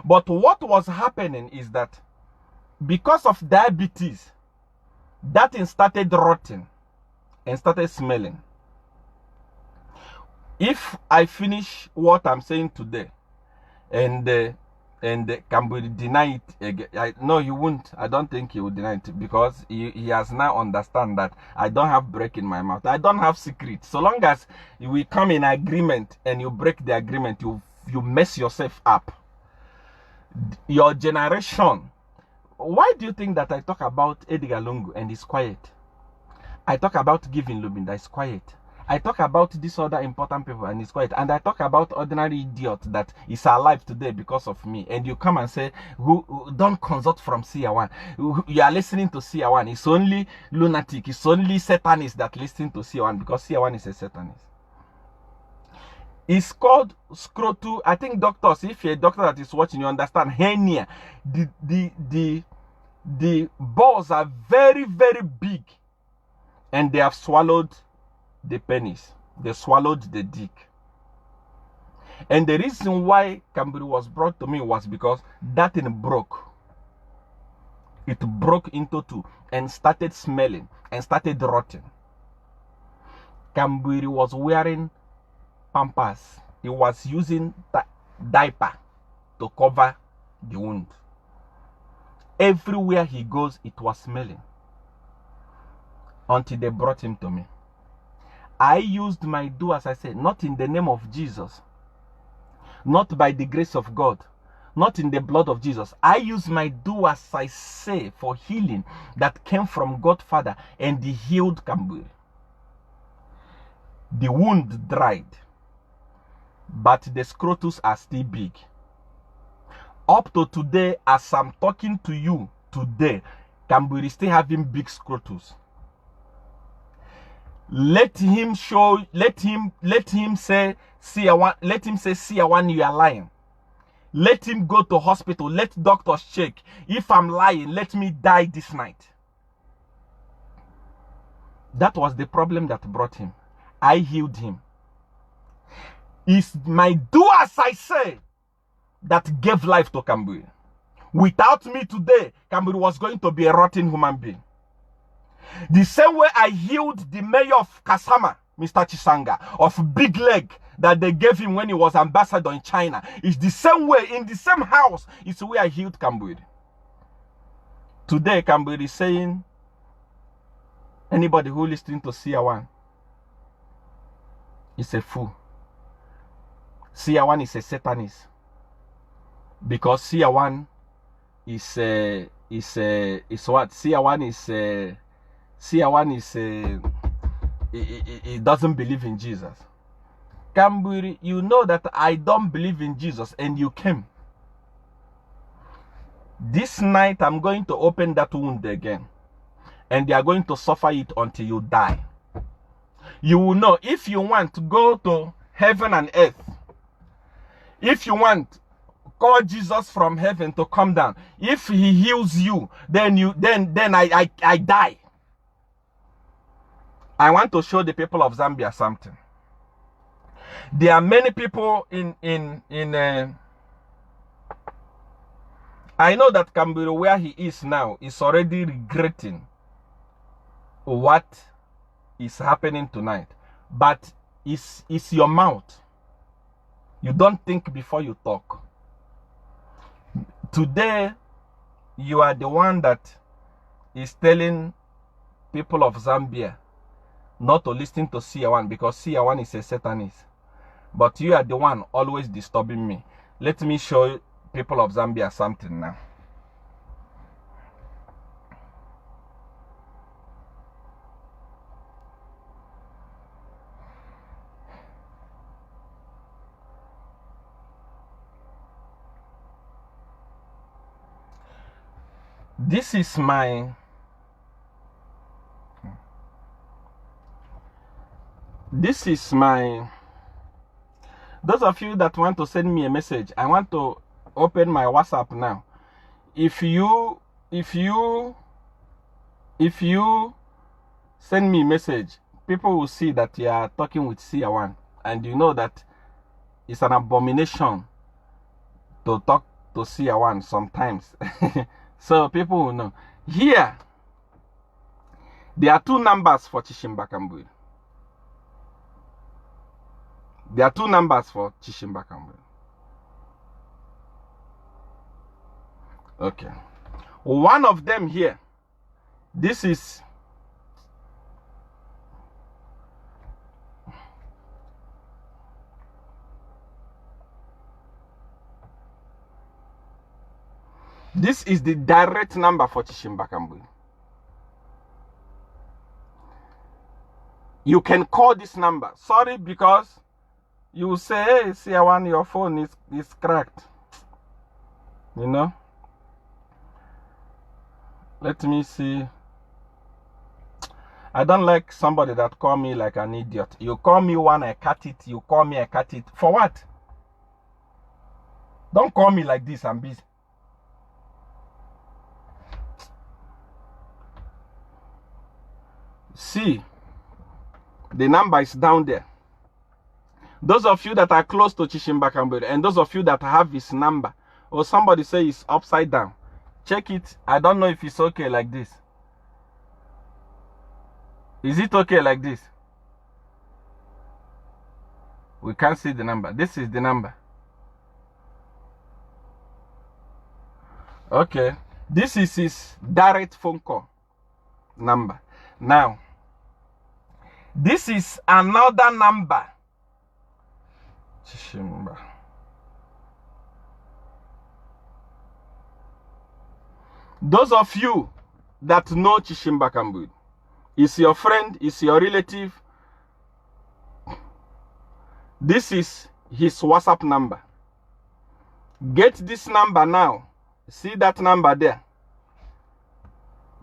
But what was happening is that because of diabetes, that thing started rotting and started smelling. If I finish what I'm saying today, and Kambwili deny it again, no, he won't. I don't think he will deny it, because he has now understand that I don't have break in my mouth. I don't have secret. So long as we come in agreement and you break the agreement, you mess yourself up. Your generation why do you think that I talk about Edgar Lungu and it's quiet? I talk about Giving Lubin, that is quiet. I talk about these other important people and it's quiet. And I talk about ordinary idiot that is alive today because of me. And you come and say, who don't consult from Seer One. You are listening to Seer One. It's only lunatic. It's only Satanists that listen to Seer One because Seer One is a Satanist. It's called scrotu. I think doctors, if you're a doctor that is watching, you understand hernia. The balls are very, very big. And they have swallowed the penis. They swallowed the dick. And the reason why Kambwili was brought to me was because that thing broke. It broke into two and started smelling and started rotting. Kambwili was wearing pampers. He was using diaper to cover the wound. Everywhere he goes, it was smelling. Until they brought him to me. I used my do as I said, not in the name of Jesus, not by the grace of God, not in the blood of Jesus. I use my do as I say for healing that came from God Father, and He healed Kambwili. The wound dried, but the scrotus are still big. Up to today, as I'm talking to you today, Kambwili still having big scrotus. Let him say, Seer One, let him say, Seer One, you are lying. Let him go to hospital. Let doctors check. If I'm lying, let me die this night. That was the problem that brought him. I healed him. It's my do as I say that gave life to Kambwili. Without me today, Kambwili was going to be a rotten human being. The same way I healed the mayor of Kasama, Mr. Chisanga, of big leg that they gave him when he was ambassador in China. It's the same way, in the same house, it's the way I healed Kambwili. Today, Kambwili is saying, anybody who listening to Seer One is a fool. Seer One is a Satanist. Because Seer One is what? Seer One is he doesn't believe in Jesus. Kambwili, you know that I don't believe in Jesus, and you came. This night I'm going to open that wound again, and they are going to suffer it until you die. You will know. If you want to go to heaven and earth, if you want, call Jesus from heaven to come down. If He heals you, then I die. I want to show the people of Zambia something. There are many people I know that Kambwili, where he is now, is already regretting what is happening tonight. But it's your mouth. You don't think before you talk. Today, you are the one that is telling people of Zambia not to listen to Seer One because Seer One is a Satanist. But you are the one always disturbing me. Let me show people of Zambia something now. This is my those of you that want to send me a message, I want to open my WhatsApp now. If you send me a message, people will see that you are talking with Seer One, and you know that it's an abomination to talk to Seer One sometimes. So people will know. Here, there are two numbers for Chishimba Kambwili. There are two numbers for Chishimba Kambwili. Okay. One of them here, this is This is the direct number for Chishimba Kambwili. You can call this number. Sorry, because you will say, hey, Seer, your phone is cracked. You know? Let me see. I don't like somebody that call me like an idiot. You call me one, I cut it. You call me, I cut it. For what? Don't call me like this, I'm busy. See, the number is down there. Those of you that are close to Chishimba Kambwili and those of you that have his number, or somebody say it's upside down, check it. I don't know if it's okay like this. Is it okay like this? We can't see the number. This is the number. Okay. This is his direct phone call number. Now, this is another number. Chishimba. Those of you that know Chishimba Kambwili, is your friend, is your relative, this is his WhatsApp number. Get this number now. See that number there?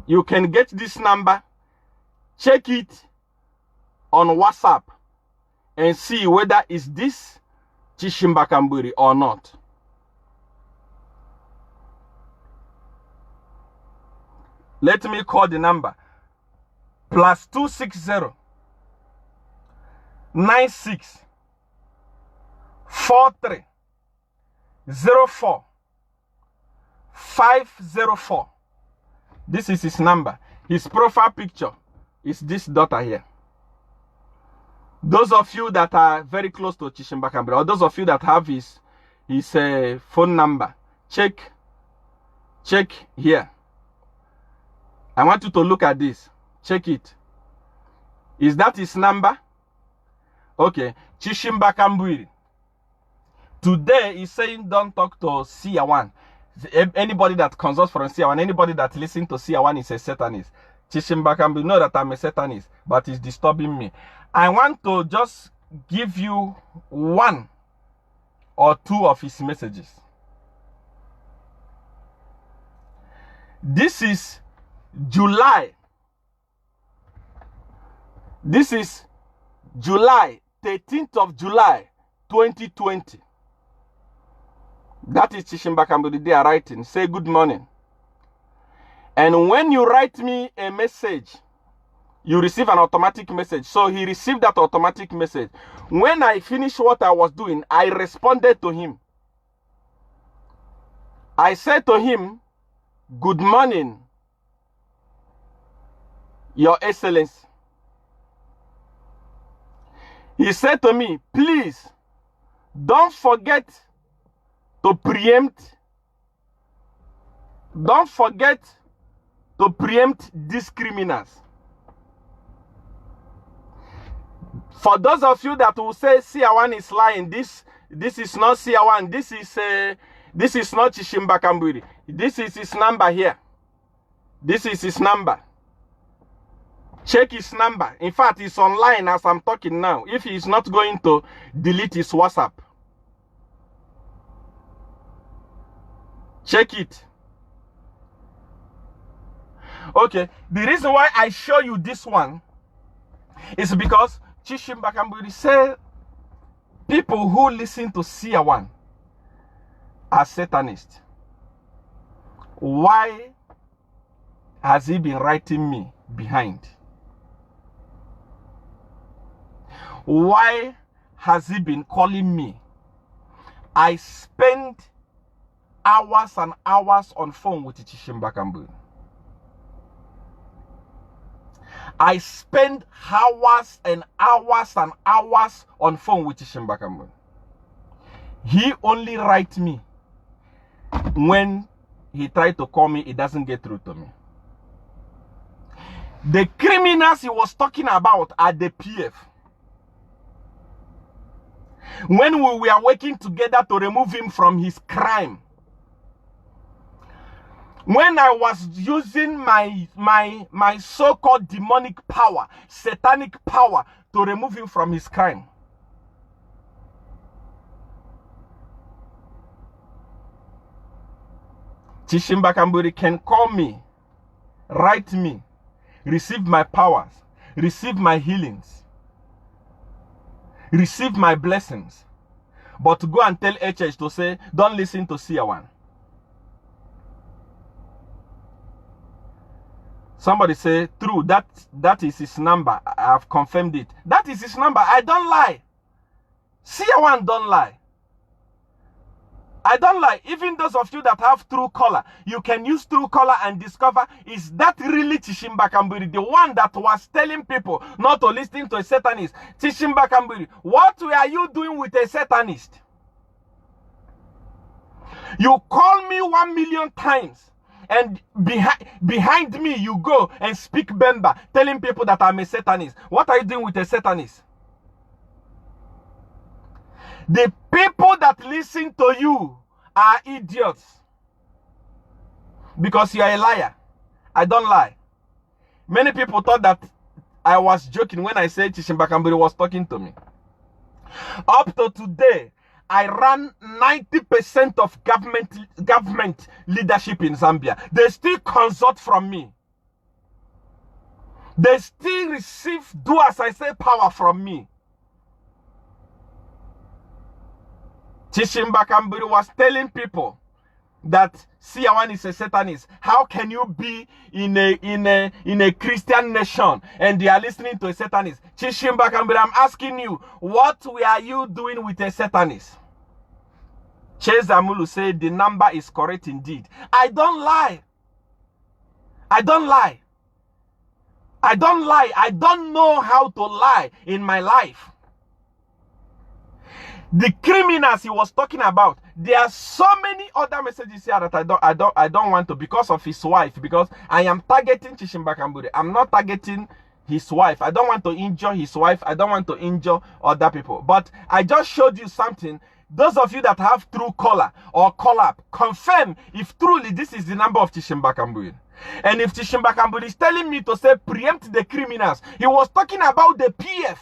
You can get this number, check it on WhatsApp, and see whether it's this Chishimba Kambwili or not. Let me call the number. +260 96 43 04 504. This is his number. His profile picture is this daughter here. Those of you that are very close to Chishimba Kambwili, or those of you that have his phone number, check here. I want you to look at this. Check it. Is that his number? Okay. Chishimba Kambwili. Today he's saying don't talk to Seer. Anybody that consults from Seer, anybody that listens to Seer is a Satanist. Chishimba Kambwili know that I'm a Satanist, but it's disturbing me. I want to just give you one or two of his messages. This is July. This is July, 13th of July, 2020. That is Chishimba Kambwili. They are writing. Say good morning. And when you write me a message, you receive an automatic message. So he received that automatic message. When I finished what I was doing, I responded to him. I said to him, good morning, Your Excellency. He said to me, please, don't forget to preempt. Don't forget to preempt these criminals. For those of you that will say Seer is lying, this is not Seer. This is not Chishimba Kambwili. This is his number here. This is his number. Check his number. In fact, he's online as I'm talking now. If he's not going to delete his WhatsApp, check it. Okay, the reason why I show you this one is because Chishimba Kambwili say people who listen to Seer are Satanists. Why has he been writing me behind? Why has he been calling me? I spend hours and hours on phone with Chishimba Kambwili. I spend hours and hours and hours on phone with Chishimba Kambwili. He only writes me when he tried to call me, it doesn't get through to me. The criminals he was talking about are the PF. When we were working together to remove him from his crime, When I was using my so-called demonic power, satanic power, to remove him from his crime. Chishimba Kambwili can call me, write me, receive my powers, receive my healings, receive my blessings. But to go and tell HH to say, don't listen to Seer one. Somebody say, true, that is his number. I have confirmed it. That is his number. I don't lie. Seer one don't lie. I don't lie. Even those of you that have Truecaller, you can use Truecaller and discover, is that really Chishimba Kambwili, the one that was telling people not to listen to a Satanist? Chishimba Kambwili, what were you doing with a Satanist? You call me 1,000,000 times, and behind me you go and speak Bemba, telling people that I'm a Satanist. What are you doing with a Satanist? The people that listen to you are idiots, because you are a liar. I don't lie. Many people thought that I was joking when I said Chishimba Kambwili was talking to me. Up to today, I ran 90% of government leadership in Zambia. They still consult from me. They still receive, do as I say, power from me. Chishimba Kambwili was telling people that Seer one is a Satanist. How can you be in a Christian nation and they are listening to a Satanist? Chishimba Kambwili, I'm asking you, what were you doing with a Satanist? Chase Amulu said the number is correct indeed. I don't lie. I don't lie. I don't lie. I don't know how to lie in my life. The criminals he was talking about, there are so many other messages here that I don't want to, because of his wife, because I am targeting Chishimba Kambwili. I'm not targeting his wife. I don't want to injure his wife. I don't want to injure other people. But I just showed you something. Those of you that have Truecaller or call up, confirm if truly this is the number of Chishimba Kambwili. And if Chishimba Kambwili is telling me to say preempt the criminals, he was talking about the PF.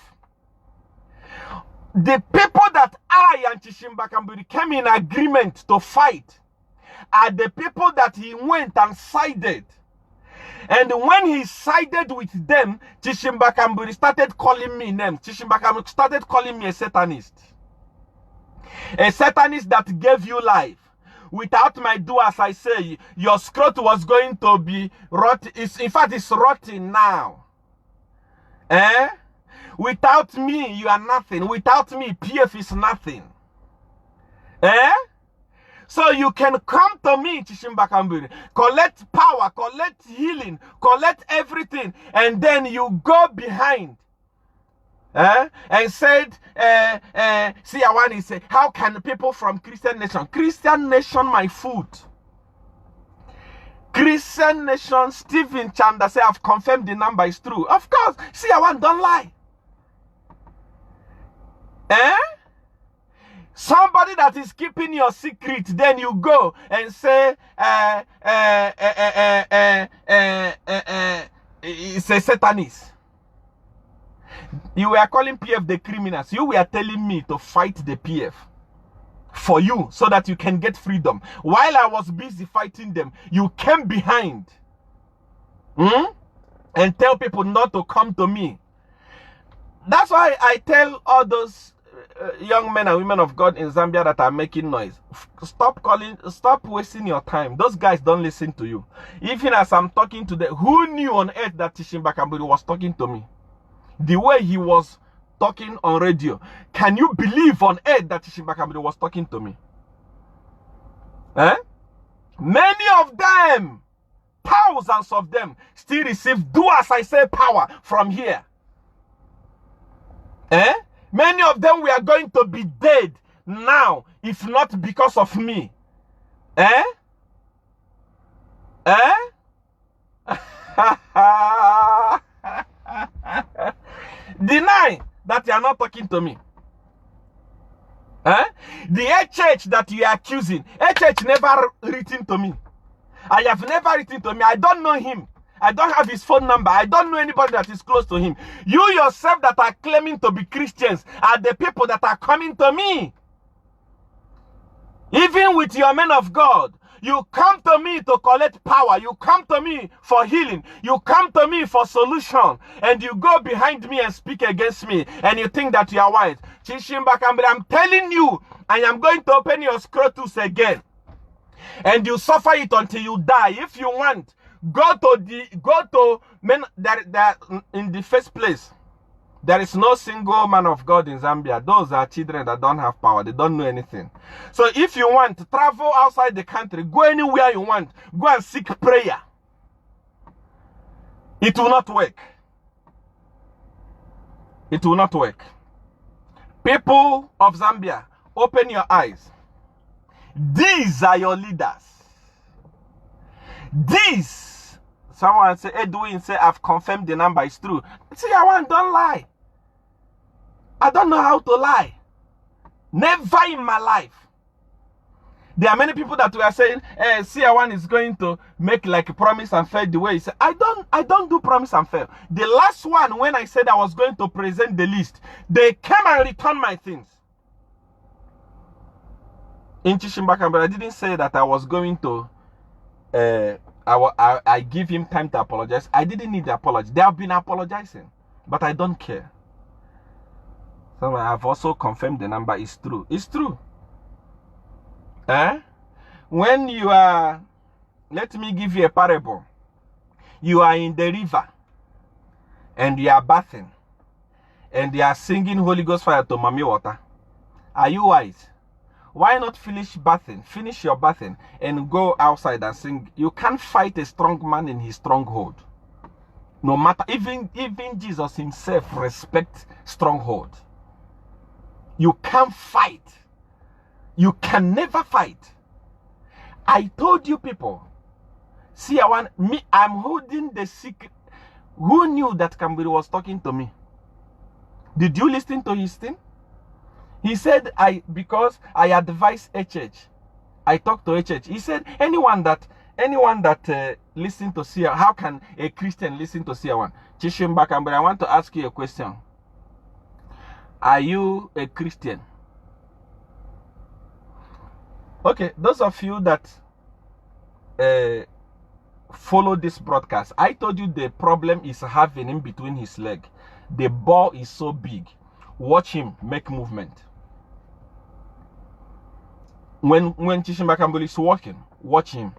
The people that I and Chishimba Kambwili came in agreement to fight are the people that he went and sided. And when he sided with them, Chishimba Kambwili started calling me names. Chishimba Kambwili started calling me a Satanist. A Satanist that gave you life. Without my do as I say, your scrot was going to be rotten. In fact, it's rotten now. Eh? Without me, you are nothing. Without me, PF is nothing. Eh? So you can come to me, Chishimba Kambwili, collect power, collect healing, collect everything, and then you go behind. And said, Seer one is, how can people from Christian nation? Christian nation, my food. Christian nation, Stephen Chanda say, I've confirmed the number is true. Of course, Seer one don't lie. Somebody that is keeping your secret, then you go and say, it's a Satanist. You were calling PF the criminals. You were telling me to fight the PF for you so that you can get freedom. While I was busy fighting them, you came behind and tell people not to come to me. That's why I tell all those young men and women of God in Zambia that are making noise, stop wasting your time. Those guys don't listen to you. Even as I'm talking to them, who knew on earth that Chishimba Kambwili was talking to me? The way he was talking on radio, can you believe on earth that Chishimba Kambwili was talking to me? Many of them, thousands of them, still receive do as I say power from here. Many of them were going to be dead now if not because of me. Deny that you are not talking to me. The HH that you are accusing, HH never written to me. I have never written to me. I don't know him. I don't have his phone number. I don't know anybody that is close to him. You yourself that are claiming to be Christians are the people that are coming to me. Even with your men of God, you come to me to collect power. You come to me for healing. You come to me for solution. And you go behind me and speak against me. And you think that you are wise. Chishimba, Kambwili, I'm telling you, I am going to open your scrotus again. And you suffer it until you die. If you want, go to men that in the first place. There is no single man of God in Zambia. Those are children that don't have power. They don't know anything. So if you want to travel outside the country, go anywhere you want. Go and seek prayer. It will not work. It will not work. People of Zambia, open your eyes. These are your leaders. These. Someone say, Edwin say, I've confirmed the number. It's true. See, don't lie. I don't know how to lie. Never in my life. There are many people that were saying, CR1 is going to make like a promise and fail the way he said. I don't do promise and fail. The last one, when I said I was going to present the list, they came and returned my things. In Chishimba, but I didn't say that I was going to I give him time to apologize. I didn't need the apology. They have been apologizing, but I don't care. So I have also confirmed the number is true. It's true. When you are, let me give you a parable. You are in the river and you are bathing and you are singing Holy Ghost fire to mommy water. Are you wise? Why not finish bathing? Finish your bathing and go outside and sing. You can't fight a strong man in his stronghold. No matter, even Jesus himself respects stronghold. You can't fight. You can never fight. I told you people. See, I'm holding the secret. Who knew that Kambwili was talking to me? Did you listen to his thing? He said, because I advise HH. I talked to HH. He said, anyone that listen to Seer, how can a Christian listen to Seer one? Chishimba, Kambwili, I want to ask you a question. Are you a Christian? Okay, those of you that follow this broadcast, I told you the problem is having in between his leg. The ball is so big. Watch him make movement. When Chishimba Kambwili is walking, watch him.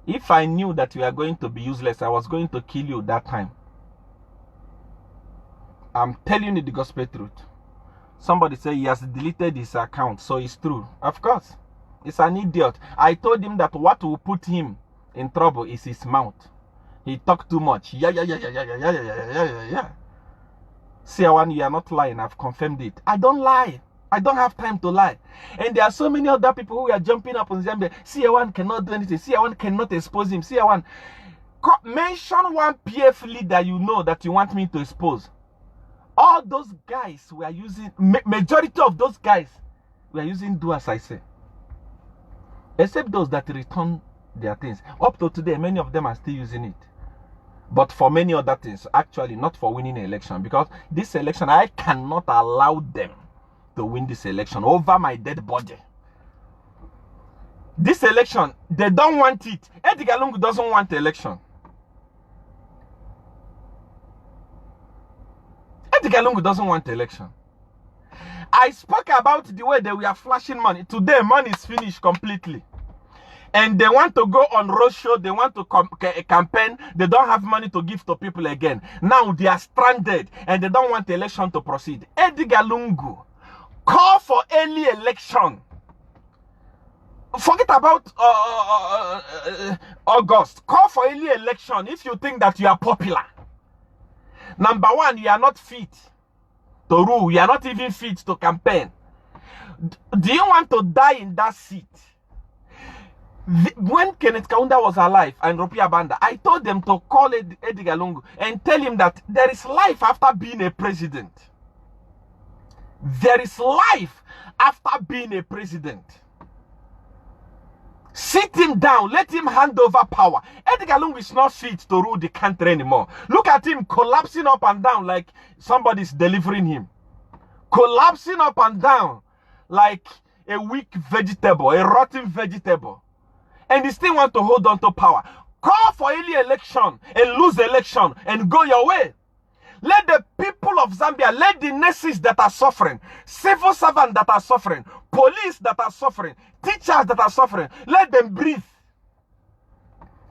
If I knew that you are going to be useless, I was going to kill you that time. I'm telling you the gospel truth. Somebody say he has deleted his account, so it's true. Of course. It's an idiot. I told him that what will put him in trouble is his mouth. He talked too much. Yeah. CR1, you are not lying. I've confirmed it. I don't lie. I don't have time to lie. And there are so many other people who are jumping up on Zambia. CR1 cannot do anything. CR1 cannot expose him. CR1. Mention one PF leader you know that you want me to expose. All those guys were using, majority of those guys were using do as I say. Except those that return their things. Up to today, many of them are still using it. But for many other things, actually not for winning an election. Because this election, I cannot allow them to win this election over my dead body. This election, they don't want it. Edgar Lungu doesn't want the election. Edgar Lungu doesn't want the election. I spoke about the way they were flashing money. Today, money is finished completely. And they want to go on roadshow. They want to campaign. They don't have money to give to people again. Now they are stranded and they don't want the election to proceed. Edgar Lungu, call for early election. Forget about August. Call for early election if you think that you are popular. Number one, you are not fit to rule. You are not even fit to campaign. Do you want to die in that seat? When Kenneth Kaunda was alive and Rupia Banda, I told them to call Edgar Lungu and tell him that there is life after being a president. There is life after being a president. Sit him down. Let him hand over power. Edgar Lungu is not fit to rule the country anymore. Look at him collapsing up and down like somebody's delivering him. Collapsing up and down like a weak vegetable, a rotten vegetable. And he still want to hold on to power. Call for early election and lose election and go your way. Let the people of Zambia, let the nurses that are suffering, civil servants that are suffering, police that are suffering, teachers that are suffering, let them breathe.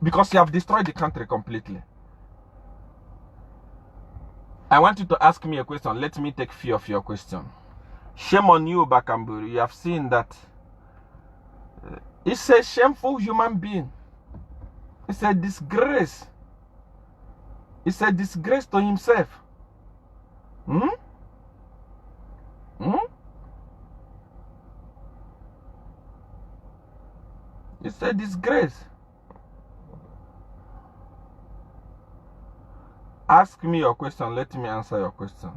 Because you have destroyed the country completely. I want you to ask me a question. Let me take few of your questions. Shame on you, Kambwili. You have seen that it's a shameful human being. It's a disgrace. It's a disgrace to himself. It's a disgrace. Ask me your question. Let me answer your questions.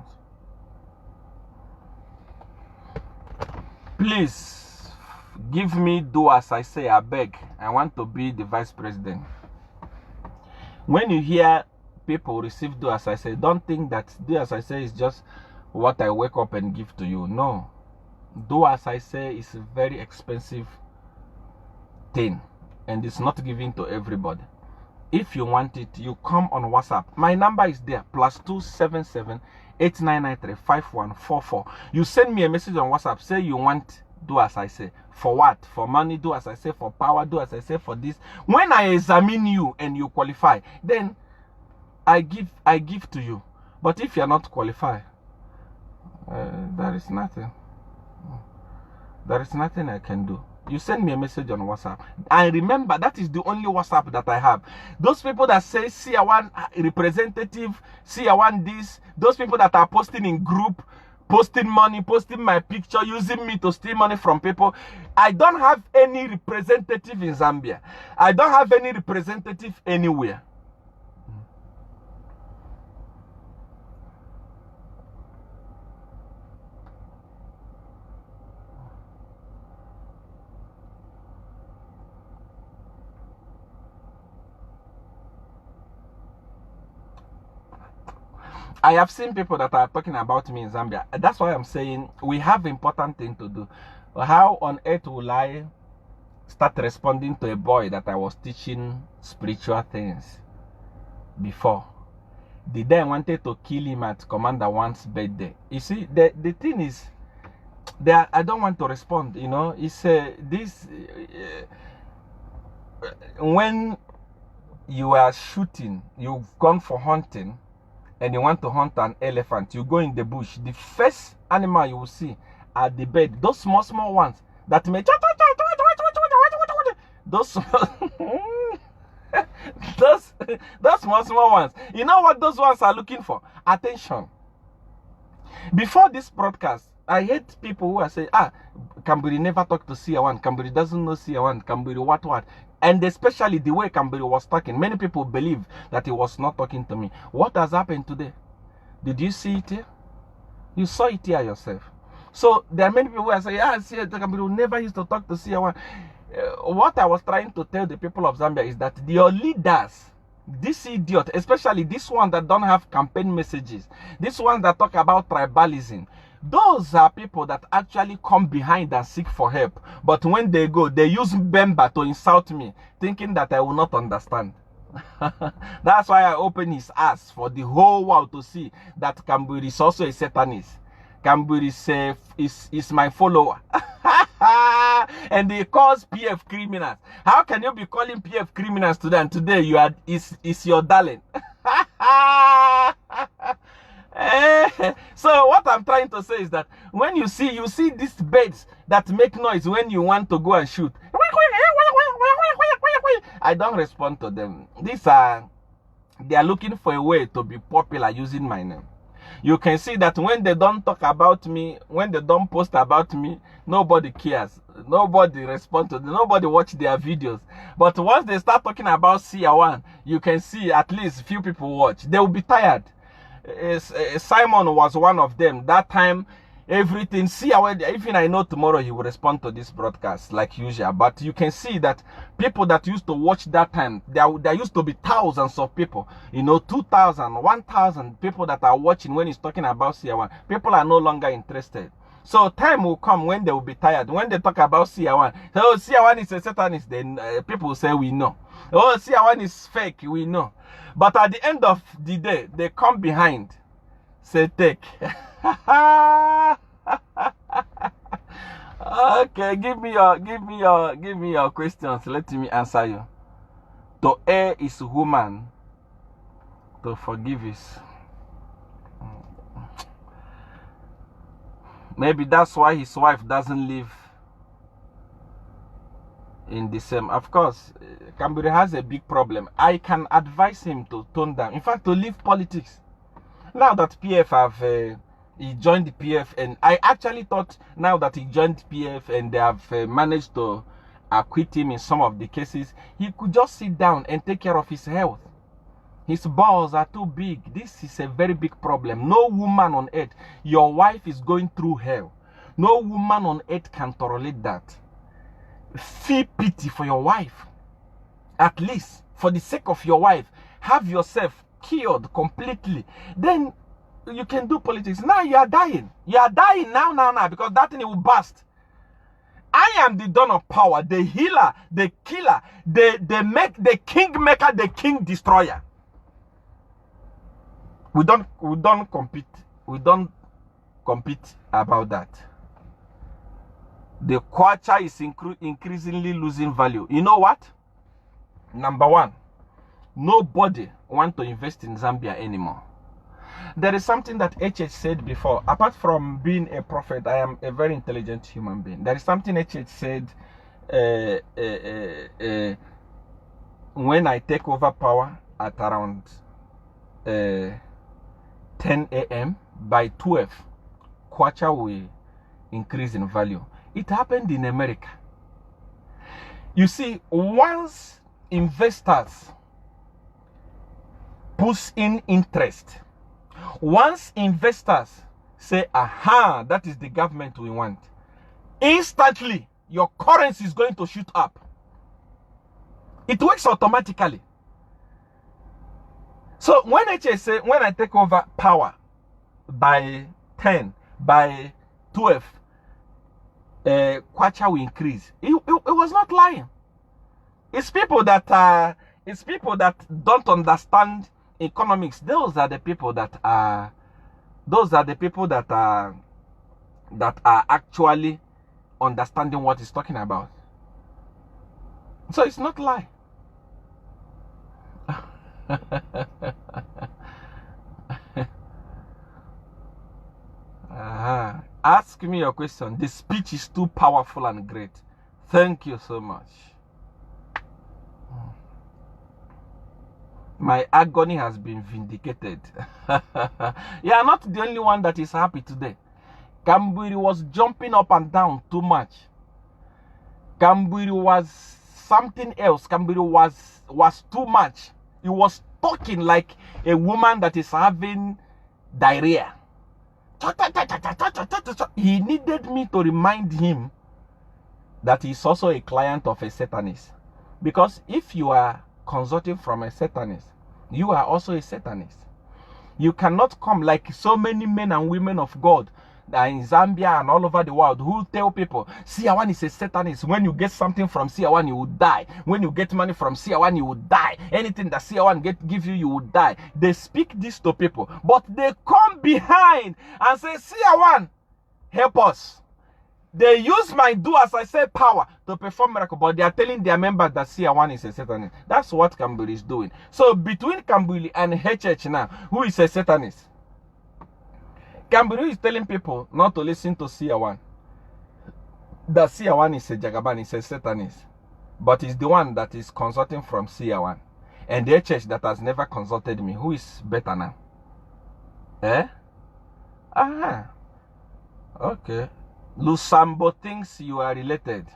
Please, give me do as I say, I beg. I want to be the vice president. When you hear people receive do as I say, don't think that do as I say is just what I wake up and give to you. No. Do as I say is a very expensive thing and it's not given to everybody. If you want it, you come on WhatsApp. My number is there, +277 8993 5144. You send me a message on WhatsApp, say you want do as I say. For what? For money, do as I say. For power, do as I say. For this. When I examine you and you qualify, then I give to you. But if you are not qualified, there is nothing. There is nothing I can do. You send me a message on WhatsApp. And remember, that is the only WhatsApp that I have. Those people that say, see, I want representative, see, I want this. Those people that are posting in group, posting money, posting my picture, using me to steal money from people. I don't have any representative in Zambia. I don't have any representative anywhere. I have seen people that are talking about me in Zambia. That's why I'm saying we have important thing to do. How on earth will I start responding to a boy that I was teaching spiritual things before? The day I wanted to kill him at Commander 1's birthday. You see, the thing is that I don't want to respond. You know, it's when you are shooting, you've gone for hunting, and you want to hunt an elephant, you go in the bush. The first animal you will see are the bird, those small ones that may those small ones. You know what those ones are looking for? Attention. Before this broadcast, I hate people who are saying, Kambwili never talked to Seer 1, Kambwili doesn't know Seer 1, Kambwili what. And especially the way Kambwili was talking, many people believe that he was not talking to me. What has happened today? Did you see it here? You saw it here yourself. So there are many people who are saying, Seer Kambwili never used to talk to Seer 1. What I was trying to tell the people of Zambia is that your leaders, this idiot, especially this one that don't have campaign messages, this one that talk about tribalism, those are people that actually come behind and seek for help. But when they go, they use Bemba to insult me, thinking that I will not understand. That's why I open his ass for the whole world to see that Kambwili is also a Satanist. Kambwili is my follower. And they calls PF criminals. How can you be calling PF criminals today and today you are is your darling? So what I'm trying to say is that when you see these birds that make noise when you want to go and shoot, I don't respond to them. They are looking for a way to be popular using my name. You can see that when they don't talk about me, when they don't post about me, nobody cares. Nobody responds to them. Nobody watch their videos. But once they start talking about Seer 1, you can see at least few people watch. They will be tired. Simon was one of them. That time everything. See how even I know tomorrow he will respond to this broadcast like usual. But you can see that people that used to watch that time, there used to be thousands of people, 2,000, 1,000 people that are watching when he's talking about CR1. People are no longer interested. So time will come when they will be tired. When they talk about CR1, so CR1 is a Satanist, then people will say we know. Oh, CR1 is fake, we know. But at the end of the day, they come behind, say take. Okay, give me your questions. Let me answer you. To err is human, to forgive is. Maybe that's why his wife doesn't live in the same. Of course, Kambwili has a big problem. I can advise him to tone down. In fact, to leave politics. Now that PF he joined the PF, and I actually thought now that he joined PF and they have managed to acquit him in some of the cases, he could just sit down and take care of his health. His balls are too big. This is a very big problem. No woman on earth, your wife is going through hell. No woman on earth can tolerate that. Feel pity for your wife. At least, for the sake of your wife, have yourself cured completely. Then you can do politics. Now you are dying. You are dying now, because that thing will burst. I am the dawn of power, the healer, the killer, the king maker, the king destroyer. We don't compete. We don't compete about that. The kwacha is increasingly losing value. You know what? Number one, nobody wants to invest in Zambia anymore. There is something that HH said before. Apart from being a prophet, I am a very intelligent human being. There is something HH said when I take over power at around 10 a.m. by 12, kwacha will increase in value. It happened in America. You see, once investors push in interest, once investors say, aha, that is the government we want, instantly your currency is going to shoot up. It works automatically. So when HSA, when I take over power by 10, by 12, kwacha will increase. It was not lying. It's people that don't understand economics. Those are the people that are actually understanding what he's talking about. So it's not lie. Ask me your question. The speech is too powerful and great. Thank you so much. My agony has been vindicated. You are not the only one that is happy today. Kambwili was jumping up and down too much. Kambwili was something else. Kambwili was too much. He was talking like a woman that is having diarrhea. He needed me to remind him that he's also a client of a Satanist. Because if you are consulting from a Satanist, you are also a Satanist. You cannot come like so many men and women of God in Zambia and all over the world who tell people, CR1 is a Satanist. When you get something from CR1, you will die. When you get money from CR1, you will die. Anything that CR1 give you, you will die. They speak this to people, but they come behind and say, CR1, help us. They use my do as I say power to perform miracle, but they are telling their members that CR1 is a Satanist. That's what Kambwili is doing. So between Kambwili and HH now, who is a Satanist? Kambwili is telling people not to listen to CR1. That CR1 is a Jagaban, is a Satanist. But it's the one that is consulting from CR1. And the HH that has never consulted me, who is better now? Okay. Lusambo thinks you are related.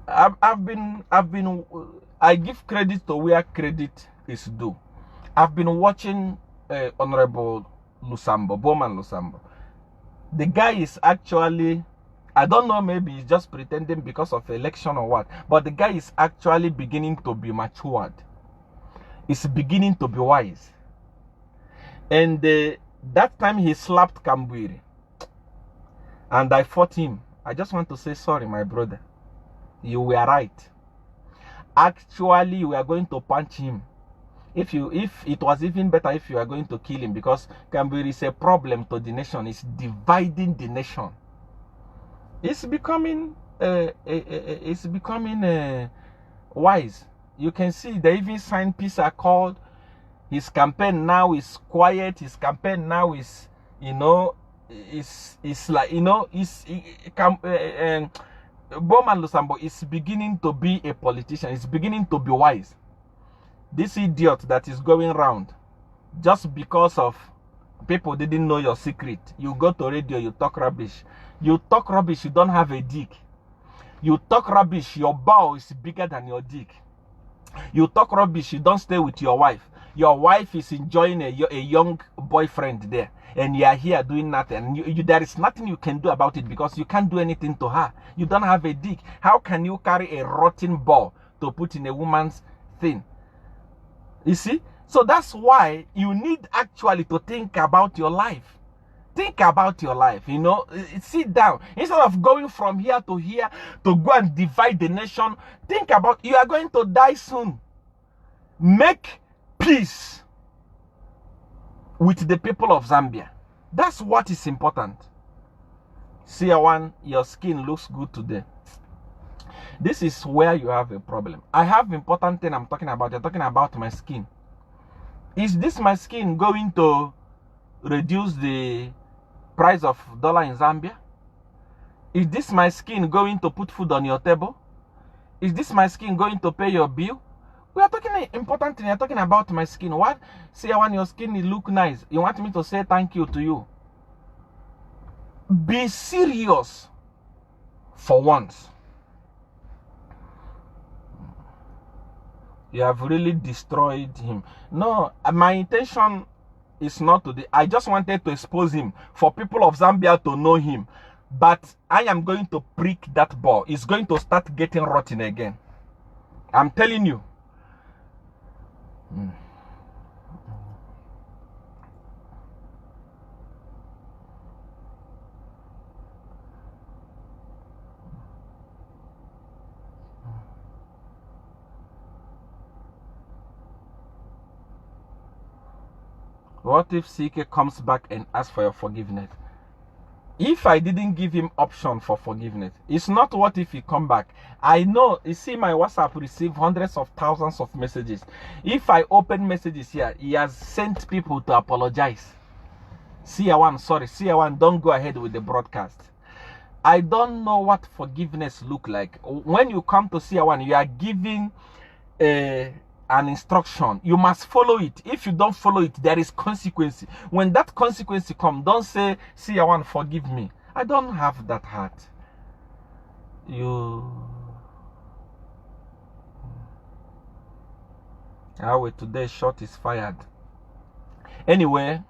I give credit to where credit is due. I've been watching Honorable Lusambo, Bowman Lusambo. The guy is actually, I don't know, maybe he's just pretending because of election or what, but the guy is actually beginning to be matured. He's beginning to be wise. And that time he slapped Kambwili, and I fought him. I just want to say sorry, my brother. You were right. Actually, we are going to punch him. If it was even better if you are going to kill him, because Kambwili is a problem to the nation. It's dividing the nation. It's becoming wise. You can see they even signed peace accord. His campaign now is quiet. His campaign now is, you know, is like, you know, Bowman Lusambo is beginning to be a politician. He's beginning to be wise. This idiot that is going around just because of people didn't know your secret. You go to radio, you talk rubbish. You talk rubbish, you don't have a dick. You talk rubbish, your bow is bigger than your dick. You talk rubbish, you don't stay with your wife. Your wife is enjoying a young boyfriend there, and you are here doing nothing. There is nothing you can do about it because you can't do anything to her. You don't have a dick. How can you carry a rotten ball to put in a woman's thing? You see? So that's why you need actually to think about your life. Think about your life, you know. Sit down. Instead of going from here to go and divide the nation, think about, you are going to die soon. Make peace with the people of Zambia. That's what is important. Seer one, your skin looks good today. This is where you have a problem. I have important thing I'm talking about. You're talking about my skin. Is this my skin going to reduce the price of dollar in Zambia? Is this my skin going to put food on your table? Is this my skin going to pay your bill? We are talking important thing. You're talking about my skin. What? Say, when your skin look nice, you want me to say thank you to you? Be serious for once. You have really destroyed him. No, my intention is not to. I just wanted to expose him for people of Zambia to know him. But I am going to prick that ball. It's going to start getting rotten again. I'm telling you. What if CK comes back and asks for your forgiveness? If I didn't give him option for forgiveness, it's not what if he come back. I know, you see, my WhatsApp receive hundreds of thousands of messages. If I open messages here, he has sent people to apologize. Seer one, sorry, Seer one, don't go ahead with the broadcast. I don't know what forgiveness look like. When you come to Seer one, you are giving an instruction. You must follow it. If you don't follow it, there is consequence. When that consequence comes, don't say, Seer one, forgive me. I don't have that heart. Today's shot is fired. Anyway,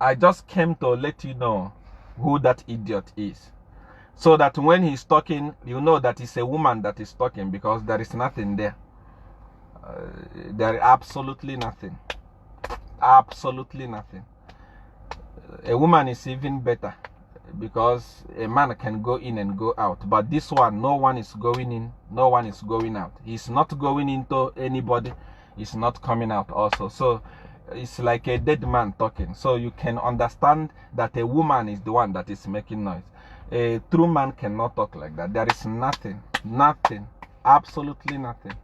I just came to let you know who that idiot is, so that when he's talking, you know that it's a woman that is talking, because there is nothing there. There is absolutely nothing. Absolutely nothing. A woman is even better, because a man can go in and go out. But this one, no one is going in, no one is going out. He's not going into anybody. He's not coming out also. So it's like a dead man talking. So you can understand that a woman is the one that is making noise. A true man cannot talk like that. There is nothing, absolutely nothing.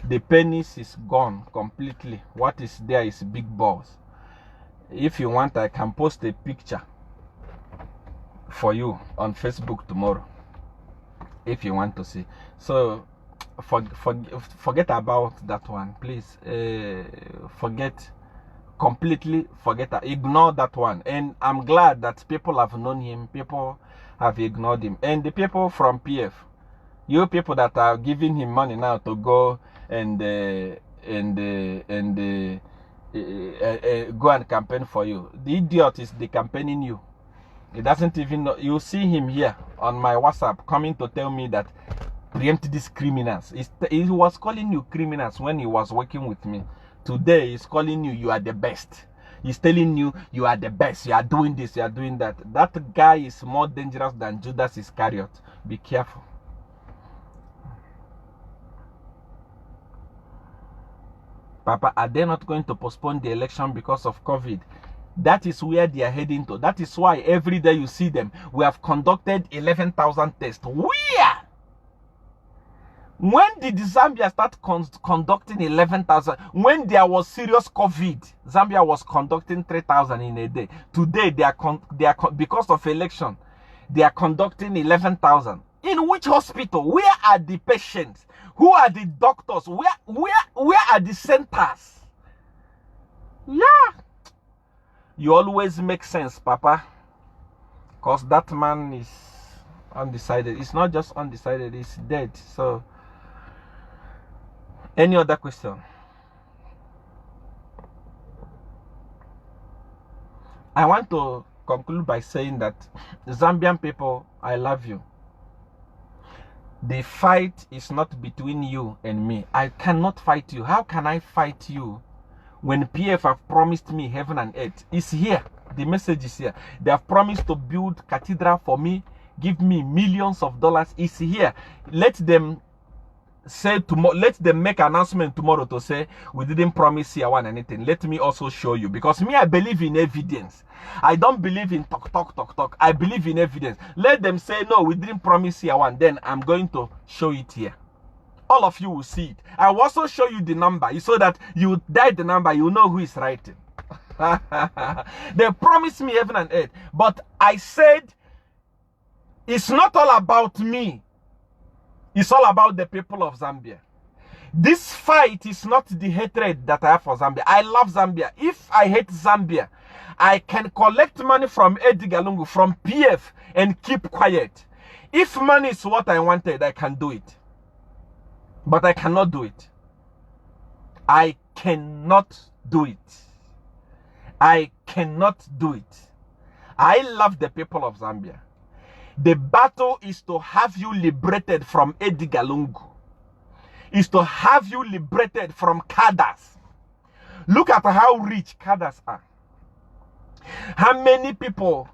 The penis is gone completely. What is there is big balls. If you want, I can post a picture for you on Facebook tomorrow, if you want to see. So forget about that one, please. Completely forget that. Ignore that one. And I'm glad that people have known him. People have ignored him. And the people from PF, you people that are giving him money now to go and go and campaign for you. The idiot is the campaigning you. He doesn't even know. You see him here on my WhatsApp coming to tell me that preempt these criminals. He was calling you criminals when he was working with me. Today he's calling you, you are the best. He's telling you, you are the best. You are doing this, you are doing that. That guy is more dangerous than Judas Iscariot. Be careful. Papa, are they not going to postpone the election because of COVID? That is where they are heading to. That is why every day you see them. We have conducted 11,000 tests. Where? When did Zambia start conducting 11,000? When there was serious COVID, Zambia was conducting 3,000 in a day. Today, they are because of election, they are conducting 11,000. In which hospital? Where are the patients? Who are the doctors? Where are the centers? Yeah. You always make sense, Papa. Because that man is undecided. It's not just undecided, he's dead. So, any other question? I want to conclude by saying that Zambian people, I love you. The fight is not between you and me. I cannot fight you. How can I fight you when PF have promised me heaven and earth? It's here. The message is here. They have promised to build cathedral for me, give me millions of dollars. It's here. Let them say tomorrow, let them make an announcement tomorrow to say we didn't promise here one anything. Let me also show you, because me, I believe in evidence. I don't believe in talk. I believe in evidence. Let them say no, we didn't promise here one, then I'm going to show it here. All of you will see it. I will also show you the number so that you die the number, you know who is writing. They promised me heaven and earth, but I said it's not all about me. It's all about the people of Zambia. This fight is not the hatred that I have for Zambia. I love Zambia. If I hate Zambia, I can collect money from Edgar Lungu, from PF, and keep quiet. If money is what I wanted, I can do it. But I cannot do it. I cannot do it. I cannot do it. I love the people of Zambia. The battle is to have you liberated from Edgar Lungu. Is to have you liberated from cadres. Look at how rich cadres are. How many people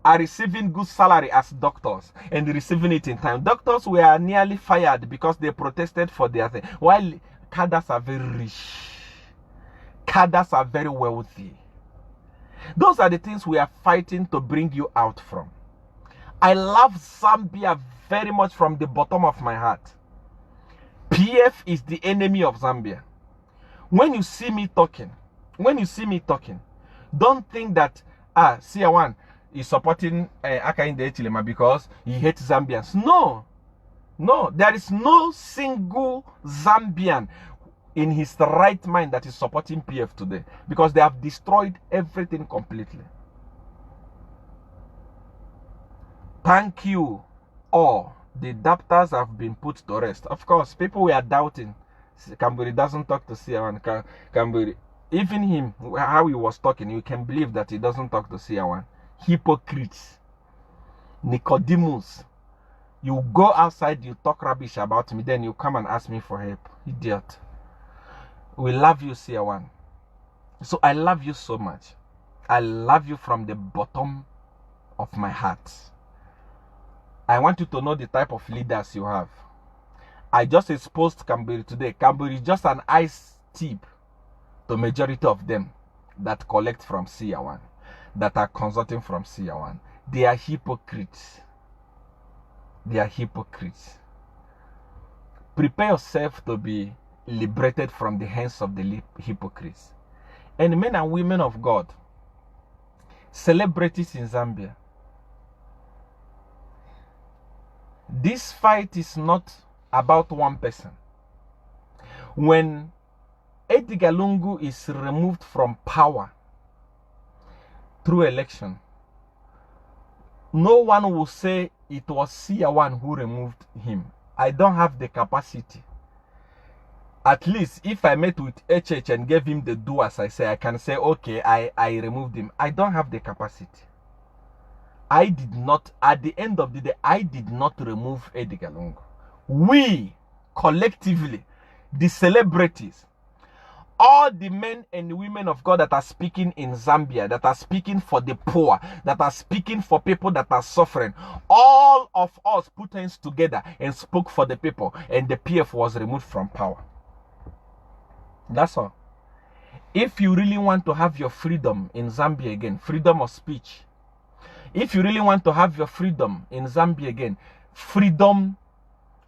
are receiving good salary as doctors and receiving it in time? Doctors were nearly fired because they protested for their thing. While cadres are very rich. Cadres are very wealthy. Those are the things we are fighting to bring you out from. I love Zambia very much from the bottom of my heart. PF is the enemy of Zambia. When you see me talking, don't think that Seer One is supporting Hakainde Hichilema because he hates Zambians. No, there is no single Zambian in his right mind that is supporting PF today, because they have destroyed everything completely. Thank you all. The doubters have been put to rest. Of course, people were doubting. Kambwili doesn't talk to Seer One. Kambwili, even him, how he was talking, you can believe that he doesn't talk to Seer One. Hypocrites. Nicodemus. You go outside, you talk rubbish about me, then you come and ask me for help. Idiot. We love you, Seer One. So I love you so much. I love you from the bottom of my heart. I want you to know the type of leaders you have. I just exposed Kambwili today. Kambwili is just an ice tip to majority of them that collect from Seer One, that are consulting from Seer One. They are hypocrites. They are hypocrites. Prepare yourself to be liberated from the hands of the hypocrites. And men and women of God, celebrities in Zambia, this fight is not about one person. When Edgar Lungu is removed from power through election, no one will say it was Seer One who removed him. I don't have the capacity. At least if I met with HH and gave him the do as I say, I can say, okay, I removed him. I don't have the capacity. I did not, at the end of the day, I did not remove Edgar Lungu. We, collectively, the celebrities, all the men and women of God that are speaking in Zambia, that are speaking for the poor, that are speaking for people that are suffering, all of us put hands together and spoke for the people, and the PF was removed from power. That's all. If you really want to have your freedom in Zambia again, freedom of speech, if you really want to have your freedom in Zambia again, freedom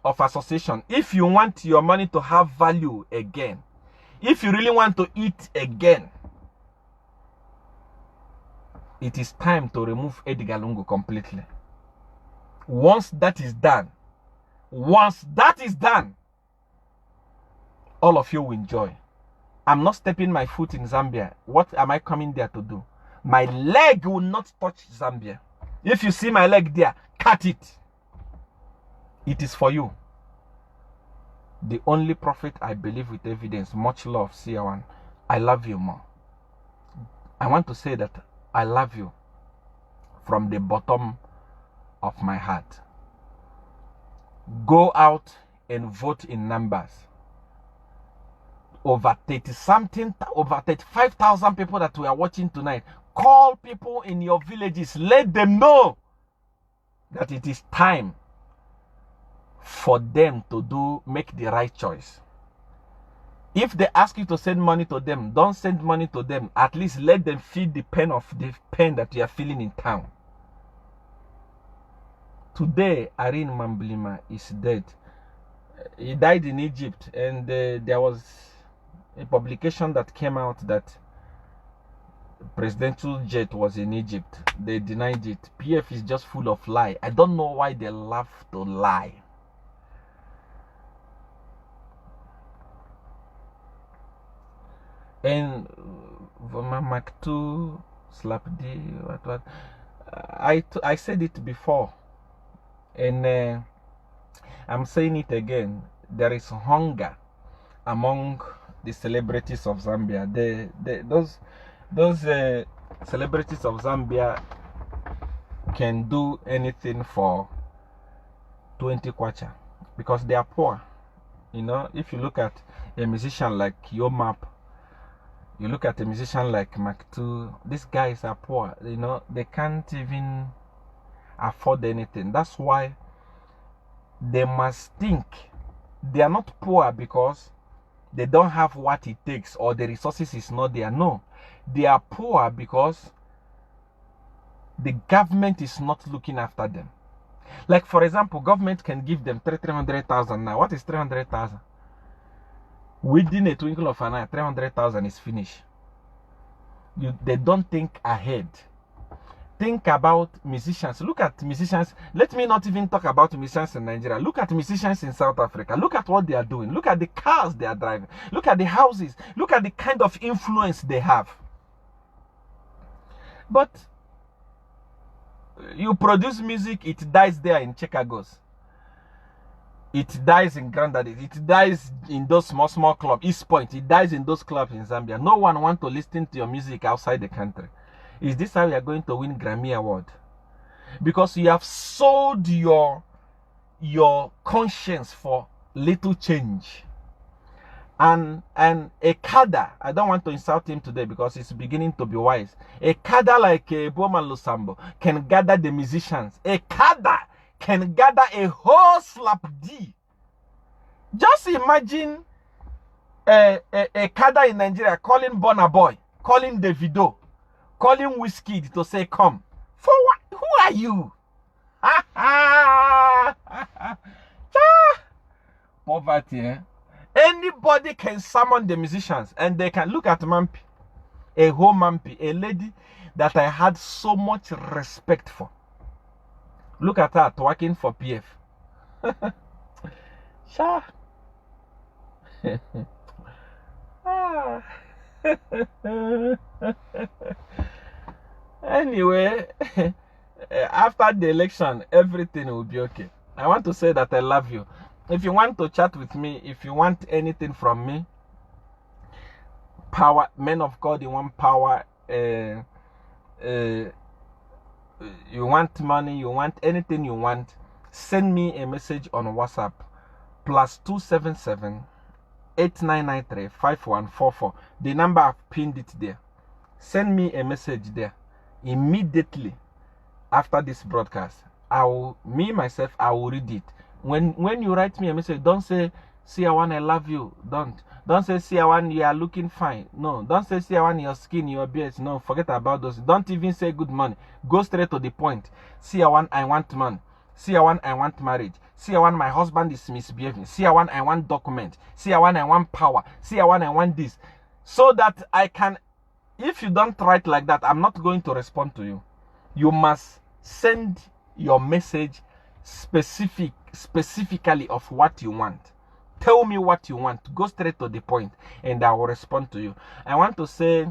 of association, if you want your money to have value again, if you really want to eat again, it is time to remove Edgar Lungu completely. Once that is done, all of you will enjoy. I'm not stepping my foot in Zambia. What am I coming there to do? My leg will not touch Zambia. If you see my leg there, cut it. It is for you. The only prophet I believe with evidence. Much love, Seer. I love you more. I want to say that I love you from the bottom of my heart. Go out and vote in numbers. Over 35,000 people that we are watching tonight. Call people in your villages. Let them know that it is time for them to make the right choice. If they ask you to send money to them, don't send money to them. At least let them feel the pain that you are feeling in town. Today, Irene Mamblima is dead. He died in Egypt, and there was a publication that came out that presidential jet was in Egypt. They denied it. PF is just full of lie. I don't know why they love to lie. And Maktu Slapdi, what I said it before, and I'm saying it again. There is hunger among the celebrities of Zambia. Those celebrities of Zambia can do anything for 20 kwacha because they are poor. You know, if you look at a musician like Yomap, you look at a musician like Maktu, these guys are poor. You know, they can't even afford anything. That's why they must think they are not poor because they don't have what it takes or the resources is not there. No, they are poor because the government is not looking after them. Like, for example, government can give them 300,000 now. What is 300,000? Within a twinkle of an eye, 300,000 is finished. They don't think ahead. Think about musicians. Look at musicians. Let me not even talk about musicians in Nigeria. Look at musicians in South Africa. Look at what they are doing. Look at the cars they are driving. Look at the houses. Look at the kind of influence they have. But you produce music, it dies there in Chicago's. It dies in Grandaddy. It dies in those small clubs. East Point. It dies in those clubs in Zambia. No one wants to listen to your music outside the country. Is this how you are going to win Grammy Award? Because you have sold your conscience for little change. And a cadre, I don't want to insult him today because he's beginning to be wise. A cadre like Bowman Lusambo can gather the musicians. A cadre can gather a whole slap D. Just imagine a cadre in Nigeria calling Burna Boy, calling Davido, calling Wizkid to say come. For what? Who are you? Poverty, eh? Anybody can summon the musicians and they can look at Mampi, a whole Mampi, a lady that I had so much respect for. Look at her working for PF. Sha. Anyway, after the election, everything will be okay. I want to say that I love you. If you want to chat with me, if you want anything from me, power, men of God in one power, you want money, you want anything you want, send me a message on WhatsApp. +277 8993 5144. The number, I've pinned it there. Send me a message there immediately after this broadcast. I will read it. When you write me a message, don't say, Seer1, I love you. Don't say, Seer1, you are looking fine. No, don't say, Seer1, your skin, your beard. No, forget about those. Don't even say good morning. Go straight to the point. Seer1, I want money. Seer1, I want marriage. Seer1, my husband is misbehaving. Seer1, I want document. Seer1, I want power. Seer1, I want this. So that I can, if you don't write like that, I'm not going to respond to you. You must send your message specifically of what you want. Tell me what you want. Go straight to the point and I will respond to you. I want to say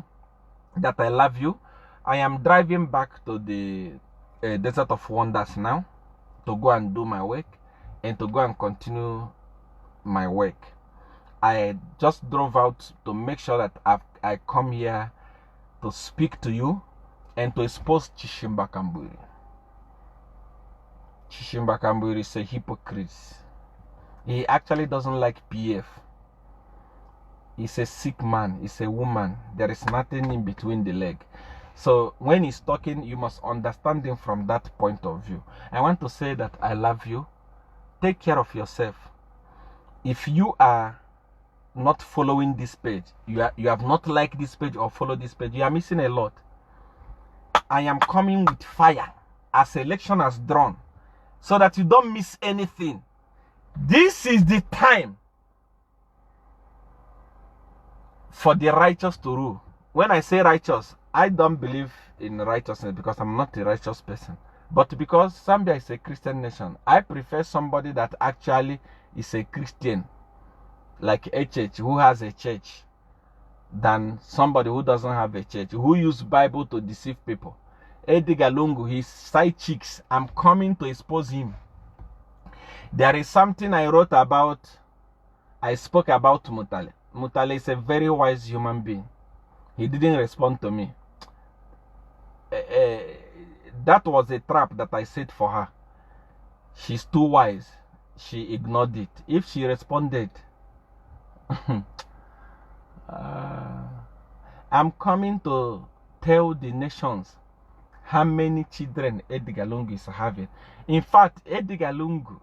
that I love you. I am driving back to the Desert of Wonders now to go and do my work and to go and continue my work. I just drove out to make sure that I come here to speak to you and to expose Chishimba Kambwili. Chishimba Kambwili is a hypocrite. He actually doesn't like PF. He's a sick man. He's a woman. There is nothing in between the leg. So when he's talking, you must understand him from that point of view. I want to say that I love you. Take care of yourself. If you are not following this page, you have not liked this page or followed this page, you are missing a lot. I am coming with fire as election has drawn, so that you don't miss anything. This is the time for the righteous to rule. When I say righteous, I don't believe in righteousness because I'm not a righteous person. But because Zambia is a Christian nation, I prefer somebody that actually is a Christian, like HH, who has a church, than somebody who doesn't have a church, who use Bible to deceive people. Edgar Lungu, his side chicks, I'm coming to expose him. There is something I wrote about, I spoke about Mutale. Mutale is a very wise human being. He didn't respond to me. That was a trap that I set for her. She's too wise. She ignored it. If she responded, I'm coming to tell the nations how many children Edgar Lungu is having. In fact, Edgar Lungu,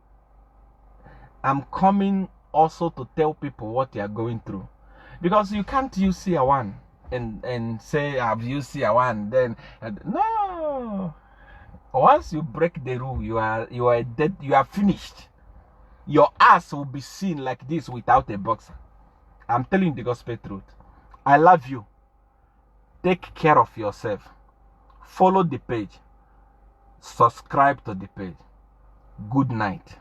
I'm coming also to tell people what you are going through. Because you can't use Seer1 and say, I've used Seer1, then, no. Once you break the rule, you are dead, you are finished. Your ass will be seen like this without a boxer. I'm telling you the gospel truth. I love you. Take care of yourself. Follow the page. Subscribe to the page. Good night.